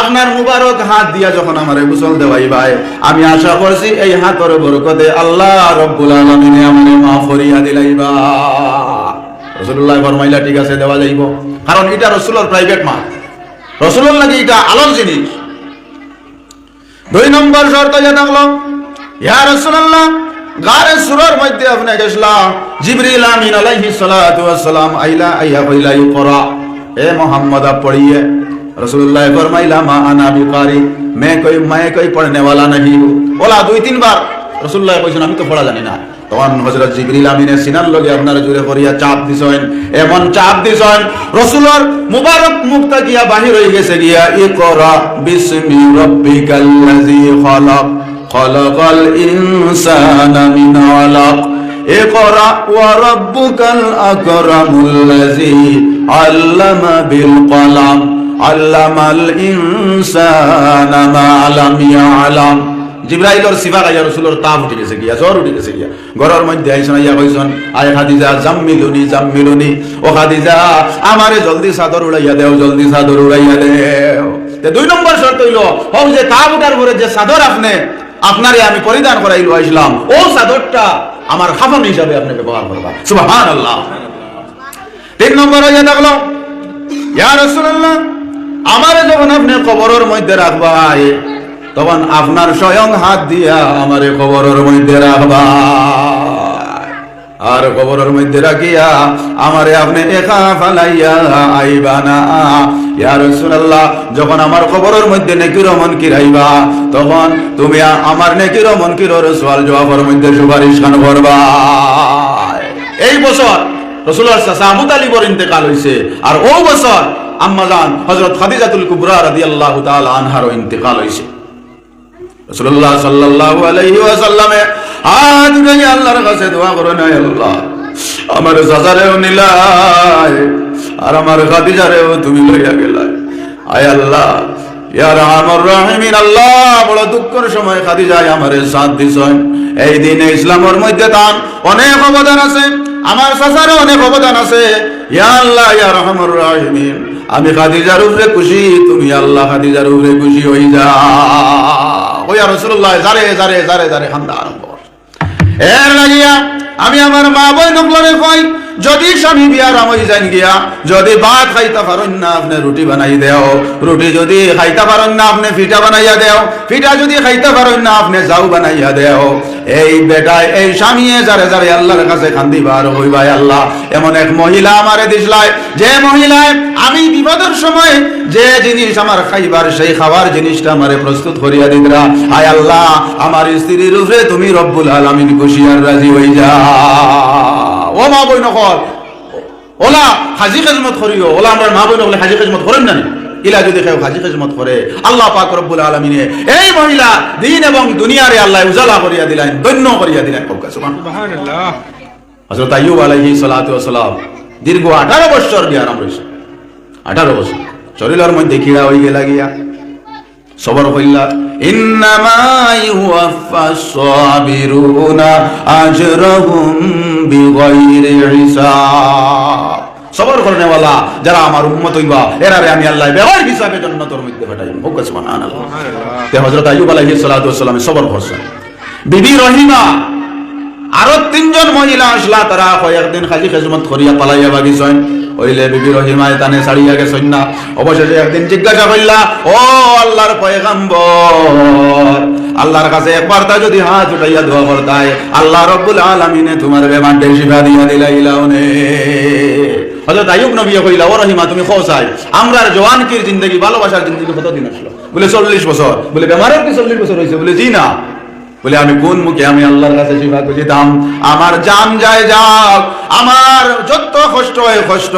আপনার মুবারক হাত দিয়া যখন আমারে গোসল দেওয়াইবাই, আমি আশা করছি এই হাতের বরকতে আল্লাহ রাব্বুল আলামিন আমারে মাফ করিয়া দিলাইবা। রাসূলুল্লাহ ফরমাইলা, ঠিক আছে, দেওয়া যাইব, কারণ এটা রাসূলের প্রাইভেট মাল, রাসূলের লাগি এটা আলোর জিনিস। দুই নম্বর শর্ত যে থাকলো, ইয়া রাসূলুল্লাহ, গারে সুরার মধ্যে আপনি গেছলাম, জিবরিল আমিন আলাইহিস সালাতু ওয়াস সালাম আইলা আইয়া কইলা, ইকরা, এ মোহাম্মদ आप पढ़िए। रसूलुल्लाह फरमाइला, मा अना बिकारी, मैं कोई पढ़ने वाला नहीं हूं। बोला দুই তিনবার, রাসূলুল্লাহ কইছেন আমি তো পড়া জানি না। তখন হযরত জিবরিল আমিনের সিনার লগে আপনারা জুড়ে করিয়া চাপ দিছেন, এমন চাপ দিছেন রাসূলের মুবারক মুখটা গিয়া বাহির হয়ে গেছে গিয়া, ইকরা বিসমি রাব্বিকাল্লাযী খালাক, খালাকাল ইনসানা মিন আলাক, ইকরা ওয়া রাব্বুকাল আকরামুল্লাযী আল্লামা বিল কলাম, আল্লামাল ইনসানা মা লাম ইয়ালাম। জিবরাইলের সিফা গাইয়া রাসূলের তাপ উঠে গেছে গিয়া, জ্বর উঠে গেছে গিয়া। ঘরের মধ্যে আইসন, আইয়া কইছন, আয় খাদিজা, জাম্মিলুনি জাম্মিলুনি, ও খাদিজা আমারে জলদি চাদর উড়াইয়া দেও, জলদি চাদর উড়াইয়া দেও। তে দুই নম্বর শর্ত হইল, হোক যে তাপ উঠার পরে যে চাদর আপনারে আমি পরিধান করাইলো আসলাম, ও চাদরটা আমার খাফন হিসাবে আপনি ব্যবহার করবা। সুবহানাল্লাহ। তিন নম্বর হইয়া থাকলো, ইয়া রাসূলুল্লাহ, আমারে যখন আপনি কবরের মধ্যে রাখবাই, তখন আপনার স্বয়ং হাত দিয়া আমারে কবরের মধ্যে রাখবা, আর কবরের মধ্যে রাখিয়া আমারে আপনি একা ফালাইয়া আইবা না। ইয়া রাসূলুল্লাহ, যখন আমার কবরের মধ্যে নেকির মুনকির আইবা, তখন তুমি আমার নেকির মুনকিরের সওয়াল জবাবের মধ্যে সুপারিশ খান করবা। এই বছর রাসূলুল্লাহ চাচা আবু তালিবর ইন্তেকাল হইছে, আর ও বছর আম্মাজান হযরত খাদিজাতুল কুবরা রাদিয়াল্লাহু তাআলা আনহার ইন্তেকাল হইছে। রাসূলুল্লাহ সাল্লাল্লাহু আলাইহি ওয়াসাল্লামে হাত উঠাইয়া আল্লাহর কাছে দোয়া করেন, হে আল্লাহ, আমার চাচারেও নিলাই আর আমার খাদিজারেও তুমি লইয়া গেলাই। আয় আল্লাহ, ইয়া রাহমানুর রাহিমিন, আল্লাহ, বড় দুঃখের সময় খাদিজায় আমারে সাথ দিছেন। এই দিনে ইসলামের মধ্যে তার অনেক অবদান আছে, আমার চাচারও অনেক অবদান আছে। ইয়া আল্লাহ, ইয়া রাহমানুর রাহিমিন, আমি খাদিজার উপরে খুশি, তুমি আল্লাহ খাদিজার উপরে খুশি হই যাও। ইয়া রাসূলুল্লাহ, জারে জারে জারে জারে খান্দা আরম্ভ। এর লাগিয়া আমি আমার মা বই নকলরে কই, যদি স্বামী বিয়ারাম হয়ে যান গিয়া, যদি ভাত খাইতে পারেন না আপনি রুটি বানাই দেও, রুটি যদি খাইতে পারেন না আপনি ফিটা বানাইয়া দেও, ফিটা যদি খাইতে পারেন না আপনি যাও বানাইয়া দেও। এই বেটায় এই স্বামী যারে যারে আল্লাহর কাছে কান্দিবার হইবাই আল্লাহ এমন এক মহিলা আমারে দিছলাই, যে মহিলায় আমি বিপদের সময় যে জিনিস আমার খাইবার সেই খাবার জিনিসটা আমারে প্রস্তুত করিয়া দিতরা। আয় আল্লাহ আমার স্ত্রীর উপরে তুমি রব্বুল আলামিন খুশি আর রাজি হই যা। ও মা বই নকল ওলা হাজি খেজমত করিও, ওলা আমরা মা বই নকলে হাজি খেজমত করেন না, ইলা যদি কেউ হাজি খেজমত করে আল্লাহ পাক রব্বুল আলামিনে এই মহিলা দিন এবং দুনিয়ারে আল্লাহ উজালা করিয়া দিলেন, ধন্য করিয়া দিলেন। সুবহানাল্লাহ। হযরত আইয়ুব আলাইহিস সালাতু ওয়াস সালাম দীর্ঘ 18 বছর বিয়ারাম রইছে, 18 বছর শরীরের মধ্যে কিড়া হই গেলা গিয়া সবর হইলা। ইন্নামা ইউওয়াফাস সাবিরুনা আজরাহুম বিগাইরি হিসাব। সবর করনেওয়ালা যারা আমার উম্মত হইবা এরারে আমি আল্লাহ বেগৈর হিসাবে জান্নাতের মধ্যে পাঠাইব। হোক সুবহানাল্লাহ। তে হযরত আইয়ুব আলাইহিস সালাতু ওয়াস সালাম সবর করছেন। বিবি রহিমা আরো 3 জন মহিলা আসলা, তারা কয়েকদিন খালি খেজমত করিয়া পালাইয়া বাগিছেন। ওইলে বিবি রহিমায় তানে ছাড়িয়া গেছেন না। অবশেষে একদিন জিজ্ঞাসা করিলা, ও আল্লাহর পয়গম্বর, আল্লাহর কাছে একবার তা যদি হাত উঠাইয়া দোয়া করতাই আল্লাহ রব্বুল আলামিনে তোমার বেমানটা শিফা দিয়া দিলাইলাওনে। হযরত আইয়ুব নবী কইলা, ও রহিমা তুমি খোসাই আমরার জওয়ানকির জিন্দেগি ভালোবাসার জিন্দেগি কতদিন আসলো? বলে 40 বছর। বলে বেমারের কি 40 বছর হইছে? বলে জি না। বলে আমি কোন মুখে আমি আল্লাহর কাছে শিফা খুঁজিতাম, আমার জান যায় যাক, আমার যত কষ্ট হয় কষ্ট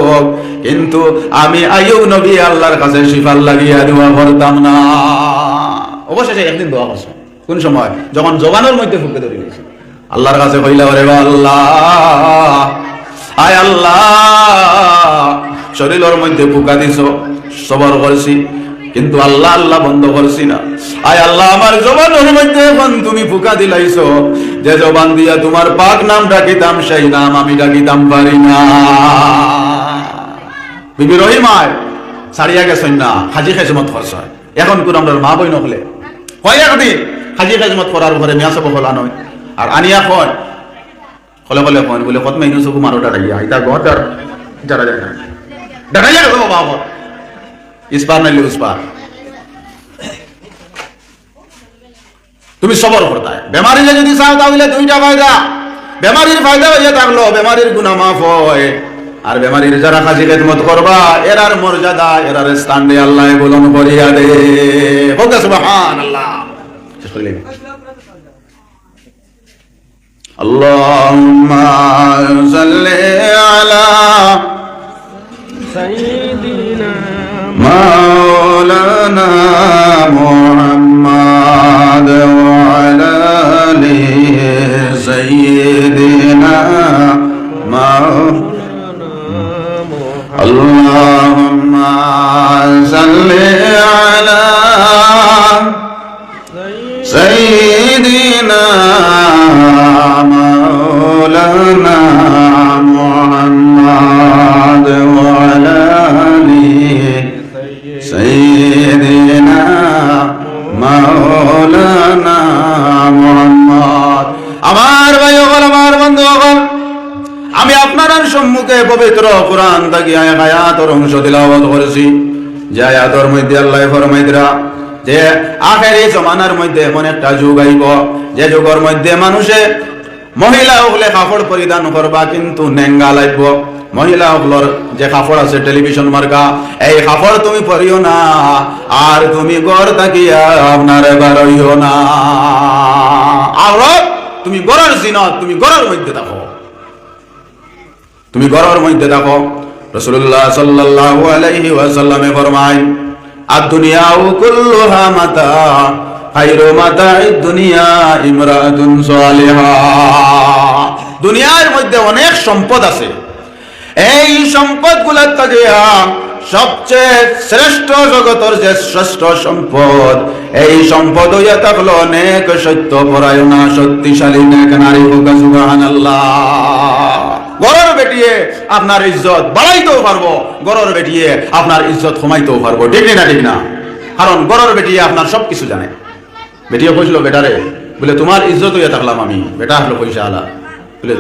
হোক, কিন্তু আমি আইয়ুব নবী আল্লাহর কাছে শিফা লাগিয়া দোয়া করতাম না। অবশেষে একদিন দোয়া করছে। কোন সময়? যখন জবানের মধ্যে ফুঁকে ধরে নিয়েছে। আল্লাহর কাছে কইলা, ওরে আল্লাহ, আয় আল্লাহ, শরীরের মধ্যে ফুঁকা দিছো, সবর করছি, কিন্তু আল্লাহ আল্লাহ বন্ধ করছি না। আয় আল্লাহ আমার জবানের মধ্যে এখন তুমি ফুঁকা দিলাইছো, যে জবান দিয়া তোমার পাক নাম ডাকিতাম সেই নাম আমি ডাকিতাম পারি না। বিবি রহিমায় ছাড়িয়া গেছেন না, হাজি খেজমত করছে। এখন কোন আমরা মা বই নকলে কয়েকদিন হাজি খেজমত করার ঘরে মেয়া সব হলা নয়, আর আনিয়া কন হলে হলে কন বলে কত মেনু সব মারো ডাটাইয়া এটা ঘর আর যারা যায় না ডাটাইয়া গেল বাবা ইসপার নাইলে উসপার। তুমি সবর করতে বেমারিলে যদি চাও তাহলে 2টা ফায়দা। বেমারির ফায়দা হইয়া থাকলো বেমারির গুনাহ মাফ হয়, আর বেমারির যারা হাজি খেদমত করবা এরার মর্যাদা এরার স্থান দে আল্লাহ বুলন্দ করিয়া দে। হোক সুবহানাল্লাহ। শেষ কইলেন আল্লাহুম্মা সাল্লি আলা সাইয়্যিদিনা মাওলানা মুহাম্মাদ ওয়া আলা আলি সাইয়্যিদিনা আল্লাহুম্মা সাল্লি আলা সাইয়্যিদিনা মাওলানা মুহাম্মাদ ওয়া আলা আলি সাইয়্যিদিনা মাওলানা মুহাম্মাদ। আমার ভাই ওগল, আমার বন্ধু ওগল, আমি আপনার সম্মুখে পবিত্র কোরআন থেকে আয়াতের অংশ তিলাওয়াত করেছি, যে আয়াতের মধ্যে আল্লাহ ফরমাইতরা যে আখেরি জমানার মধ্যে এমন একটা যুগ আইব, যে যুগের মধ্যে মানুষে মহিলা হলে কাপড় পরিধান করবা কিন্তু নেঙ্গা লাগব। মহিলা হলর যে কাপড় আছে টেলিভিশন মার্কা, এই কাপড় তুমি পরিও না, আর তুমি ঘর থাকিয়া আপনার বারইও না। আওরাত তুমি ঘরের জিনত, তুমি ঘরের মধ্যে থাকো, তুমি ঘরের মধ্যে থাকো। রাসূলুল্লাহ সাল্লাল্লাহু আলাইহি ওয়াসাল্লামে ফরমায়, আদ-দুনিয়াউ কুল্লুহা মাতা, খায়রু মাতা'id দুনিয়া ইমরাতুন সালিহা। দুনিয়ার মধ্যে অনেক সম্পদ আছে, এই সম্পদগুলোর থেকে সবচেয়ে শ্রেষ্ঠ জগতের যে শ্রেষ্ঠ সম্পদ, এই সম্পদ হইয়া থাকলো অনেক সত্য পরায়ণা শক্তিশালী নেক নারী। সুবহানাল্লাহ। গরর বেটিয়ে আপনার ইজ্জত বাড়াইতেও পারবো, গরর বেটিয়ে আপনার ইজ্জত কমাইতেও পারবো, ঠিক না ঠিক না? কারণ গরর বেটিয়ে আপনার সবকিছু জানে। বেটিয়ে কইছিল বেটারে, বলে তোমার ইজ্জত হইয়া থাকলাম আমি, বেটা আসলো পয়সা আলা, বলে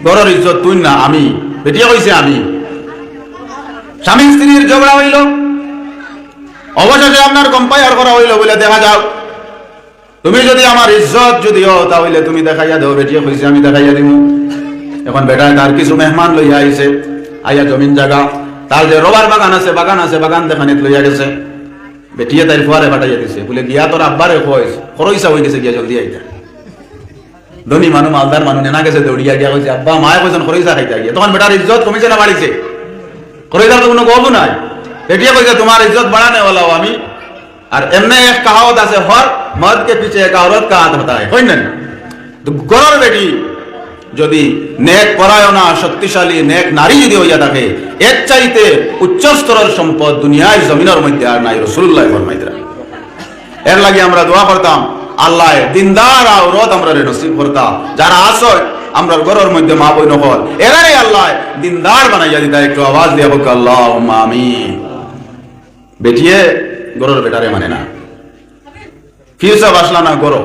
ঘরের ইজ্জত তুই না আমি, বেটিয়ে কইছে আমি। স্বামী স্ত্রীর ঝগড়া হইল, অবশেষে আপনার কম্পায়ার করা হইল, বলে দেখা যাও তুমি যদি আমার ইজ্জত যদিও তাহলে তুমি দেখাইয়া দেও। বেটিয়ে কইছে আমি দেখাইয়া দিব। এখন বেটায় তার কিছু মেহমান লইয়া আইছে, আইয়া জমিন জায়গা তার যে রবার বাগান আছে বাগান দেখানিত লইয়া গেছে। বেটিয়ে তাই ফুয়ারে পাঠাইয়া দিছে, বলে গিয়া তোর আব্বারে কইস খরইসা হয়ে গেছে, গিয়া জলদি আইতা। ধনী মানুষ মালদার মানুষ নেনা গেছে দৌড়িয়া গিয়া কইছে আব্বা মায়ে কইছেন খরইসা খাইতে গিয়া। তখন বেটার ইজ্জত কমিছে না বাড়িছে? খরইসার তো কোনো গবু নাই। বেটিয়ে কইছে তোমার ইজ্জত বাড়ানে ওলাও আমি। আর এমনি এক কাহাওয়াত আছে, হর মর্দ কে পিছে এক औरत का हाथ होता है, হয় না? তো গরর বেটি যদি নেক পরায়ণা শক্তিশালী নেক নারী যদি হইয়া থাকে, এর চাইতে উচ্চ স্তরের সম্পদ দুনিয়ায় জমিনের মধ্যে আর নাই। রাসূলুল্লাহ ফরমাইতেন। এর লাগি আমরা দোয়া করতাম আল্লাহ দিনদার औरत আমরা নসিব করতা। যারা আসো আমরা ঘরের মধ্যে মা বই নহল, এরাই আল্লাহ দিনদার বানাইয়া দিতা। একটু আওয়াজ দিয়া বক আল্লাহুম্মা আমিন। বেটিয়ে গরর বেটারে মানে না, ফির সব আসলা না গরো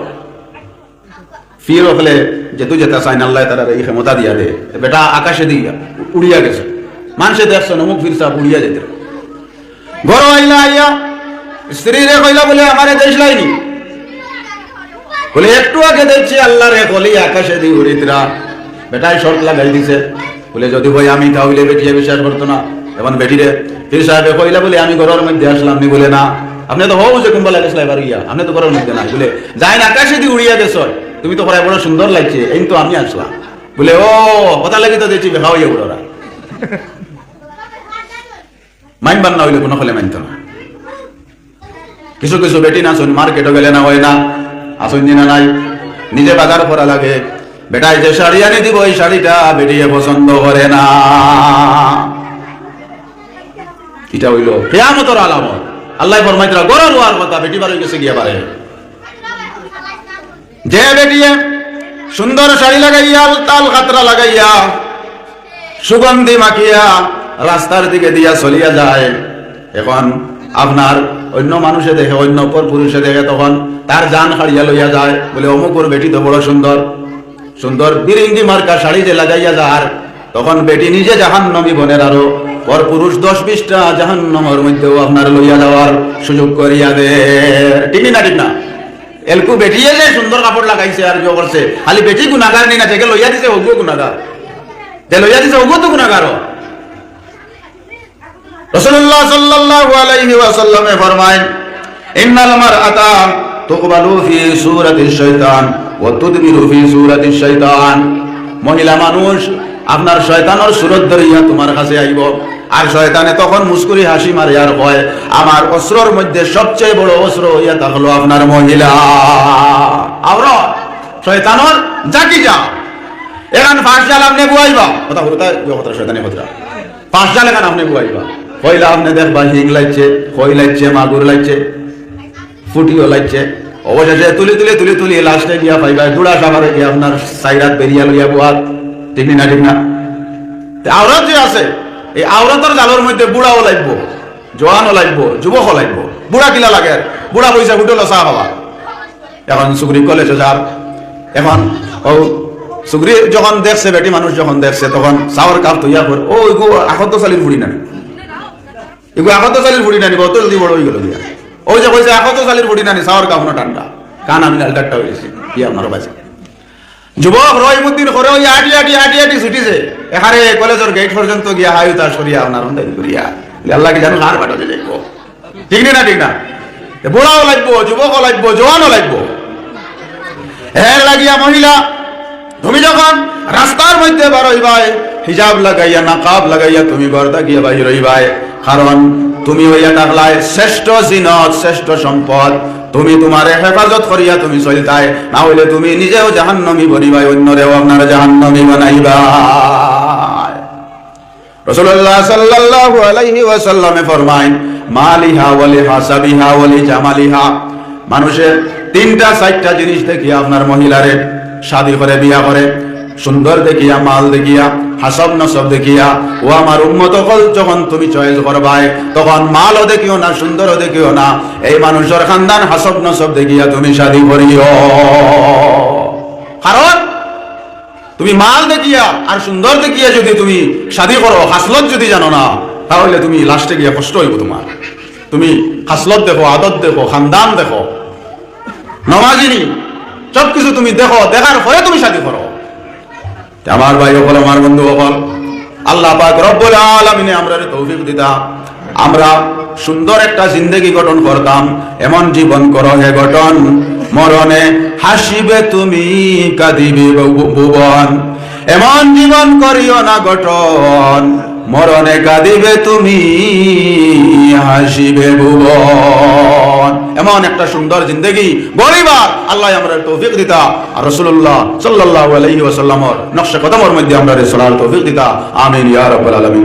ফির হলে যে তুই যেতে চাই না আল্লাহ তারা এই ক্ষমতা দিয়া দে। বেটা আকাশে দিয়া উড়িয়া গেছে, মানুষে দেখছো নমুক ফির সব উড়িয়া যেতে। গরো আইলা আইয়া স্ত্রী রে কইলা বলে আমারে দেশ লাইনি, বলে একটু আগে দেখছি আল্লাহ রে বলি আকাশে দিয়ে উড়িতরা। বেটাই শর্ত লাগাই দিছে, বলে যদি ভাই আমি তাহলে বেটিয়ে বিশ্বাস করতো না। এখন বেটিরে ফির সাহেবে কইলা বলে আমি ঘরের মধ্যে আসলাম নি, বলে না আপনি তো হও যে কুম্বা লাগেছিল এবার ইয়া, আপনি তো ঘরের মধ্যে নাই। বলে যাই না আকাশে দিয়ে উড়িয়া গেছ, তুমি তো প্রায় বড় সুন্দর লাগছে, এই তো আমি আসলাম। বলে ও কথা লাগি তো দেখছি বেহা হইয়া উড়োরা। মাইনবার না হইলে কোনো হলে মানতো না। কিছু কিছু বেটি না শুন মার্কেটও গেলে না হয় না, আসুন দিনা নাই, নিজে বাজার করা লাগে। বেটাই যে শাড়ি আনি দিব এই শাড়িটা বেটিয়ে পছন্দ করে না। এটা হইল কিয়ামতের আলামত। আল্লাহ ফরমাইতরা গরর হওয়ার কথা, বেটি বার হয়ে গেছে গিয়া পারে। যে বেটিয়ে সুন্দর শাড়ি লাগাইয়া তাল কাতরা লাগাইয়া সুগন্ধি মাখিয়া রাস্তার দিকে দিয়া চলিয়া যায়, এখন আপনার অন্য মানুষে দেখে অন্য পর পুরুষে দেখে, তখন তার জান হারিয়া লইয়া যায়। বলে অমুকর বেটি তো বড় সুন্দর, সুন্দর বিরিঙ্গি মার্কা শাড়ি যে লাগাইয়া যার, তখন বেটি নিজে জাহান্নামী বনের আরো পর পুরুষ 10-20টা জাহান্নামের মধ্যেও আপনার লইয়া যাওয়ার সুযোগ করিয়া দে। ঠিক না? ঠিক না? এলকু বেটিয়ে যে সুন্দর কাপড় লাগাইছে আর কি করছে, খালি বেটি গুনাহগার নেই না, থেকে লইয়া দিছে ওগো গুনাহগার, যে লইয়া দিছে ওগো তো গুনাহগার। রাসূলুল্লাহ সাল্লাল্লাহু আলাইহি ওয়াসাল্লাম ফরমায় ইন্নাল মারআতা তুকবালু ফি সূরাতিশ শাইতান ওয়া তুদবিরু ফি সূরাতিশ শাইতান। মহিলা মানুষ আপনার শয়তানের সুরত ধরিয়া তোমার কাছে আইব, আর শয়তানে তখন মুস্কুরি হাসি মারে আর কয় আমার অস্ত্রর মধ্যে সবচেয়ে বড় অস্ত্র হইয়া থাকলো আপনার মহিলা আওরাত। শয়তানের জাকি যা এখান ফাঁস জাল আপনি বুয়াইবা, কথা হতা কথা শয়তানি কথা ফাঁস জাল এখান আপনি বুয়াইবা। কইলা আপনি দেখবা হিং লাগছে, কই লাগছে, মাগুর লাগছে, ফুটিও লাগছে, অবশেষে তুলি লাস্টে গিয়া পাইবা দুড়া সাবারে গিয়া আপনার সাইরাত বেরিয়া লইয়া বুয়াত। ঠিক না? ঠিক না? আওরাত যে আছে এই আওরাতের জালের মধ্যে বুড়াও লাগবো, জওয়ানও লাগবো, যুবকও লাগবো। বুড়া কিলা লাগে, বুড়া পয়সা উঠল চা খাওয়া। এখন সুগ্রী কলেজে যার, এখন ও সুগ্রী যখন দেখছে, বেটি মানুষ যখন দেখছে, তখন চাওয়ার কাপ তৈয়া করে ও এগু 71 বুড়ি নানি, এগু 71 বুড়ি নানি, অত জলদি বড় হয়ে গেল দিয়া। ওই যে কইছে 71 বুড়ি নানি, চাওয়ার কাপ না ঠান্ডা, কান আমি লালটাটা হয়ে গেছি কি আপনার বাজে। যুবক রহিমউদ্দিন করে ওই আটি ছুটিছে এখানে কলেজের গেট পর্যন্ত গিয়া হাইতা সরিয়া আপনার অন্ধাই করিয়া আল্লাহ কি জানো কার বাটাতে যাইব। ঠিক না? ঠিক না? বুড়াও লাগবো, যুবকও লাগবো, জওয়ানও লাগবো। এর লাগিয়া মহিলা তুমি যখন রাস্তার মধ্যে বার হইবাই, হিজাব লাগাইয়া নাকাব লাগাইয়া তুমি ঘরটা গিয়া বাহির হইবাই, কারণ তুমি হইয়া থাকলাই শ্রেষ্ঠ জিনত, শ্রেষ্ঠ সম্পদ। তুমি তোমার হেফাজত করিয়া তুমি চলতাই, না হইলে তুমি নিজেও জাহান্নামী বনিবাই, অন্যরেও আপনার জাহান্নামী বানাইবা। রাসূলুল্লাহ সাল্লাল্লাহু আলাইহি ওয়াসাল্লামে ফরমায় মালিহা ওয়া লিহাসাবিহা ওয়া লিজামালিহা। মানুষের 3টা-4টা জিনিস দেখিয়া আপনার মহিলারে শাদী করে, বিয়া করে, সুন্দর দেখিয়া, মাল দেখিয়া, হাসব নসব দেখিয়া। ও আমার উম্মত হল, যখন তুমি চয়েস করবাই তখন মালও দেখিও না, সুন্দরও দেখিও না, এই মানুষের খানদান হাসব নসব দেখিয়া তুমি শাদী করিও। কারণ তুমি মাল দেখিয়া আর সুন্দর দেখিয়া যদি তুমি শাদী করো, হাসলত যদি জানো না, তাহলে তুমি লাস্টে গিয়া কষ্ট হইব তোমার। তুমি হাসলত দেখো, আদত দেখো, খানদান দেখো, নমাজিনী সবকিছু তুমি দেখো, দেখার পরে তুমি শাদী করো। আমার ভাই হল, আমার বন্ধু হল, আল্লাহ পাক রব্বুল আলামিনে আমরা তৌফিক দিতা, আমরা সুন্দর একটা জিন্দেগি গঠন করতাম। এমন জীবন করো হে গঠন, মরণে হাসিবে তুমি কাঁদিবে ভুবন। এমন জীবন করিও না গঠন, মরণে কাঁদিবে তুমি হাসিবে ভুবন। এমন একটা সুন্দর জিন্দেগি গরিবার আল্লাহ আমরা তৌফিক দিতা, আর রাসূলুল্লাহ সাল্লাল্লাহু আলাইহি ওয়াসাল্লামের নকশে কদমের মধ্যে আমরা চলার তৌফিক দিতা। আমিন ইয়া রাব্বাল আলামিন।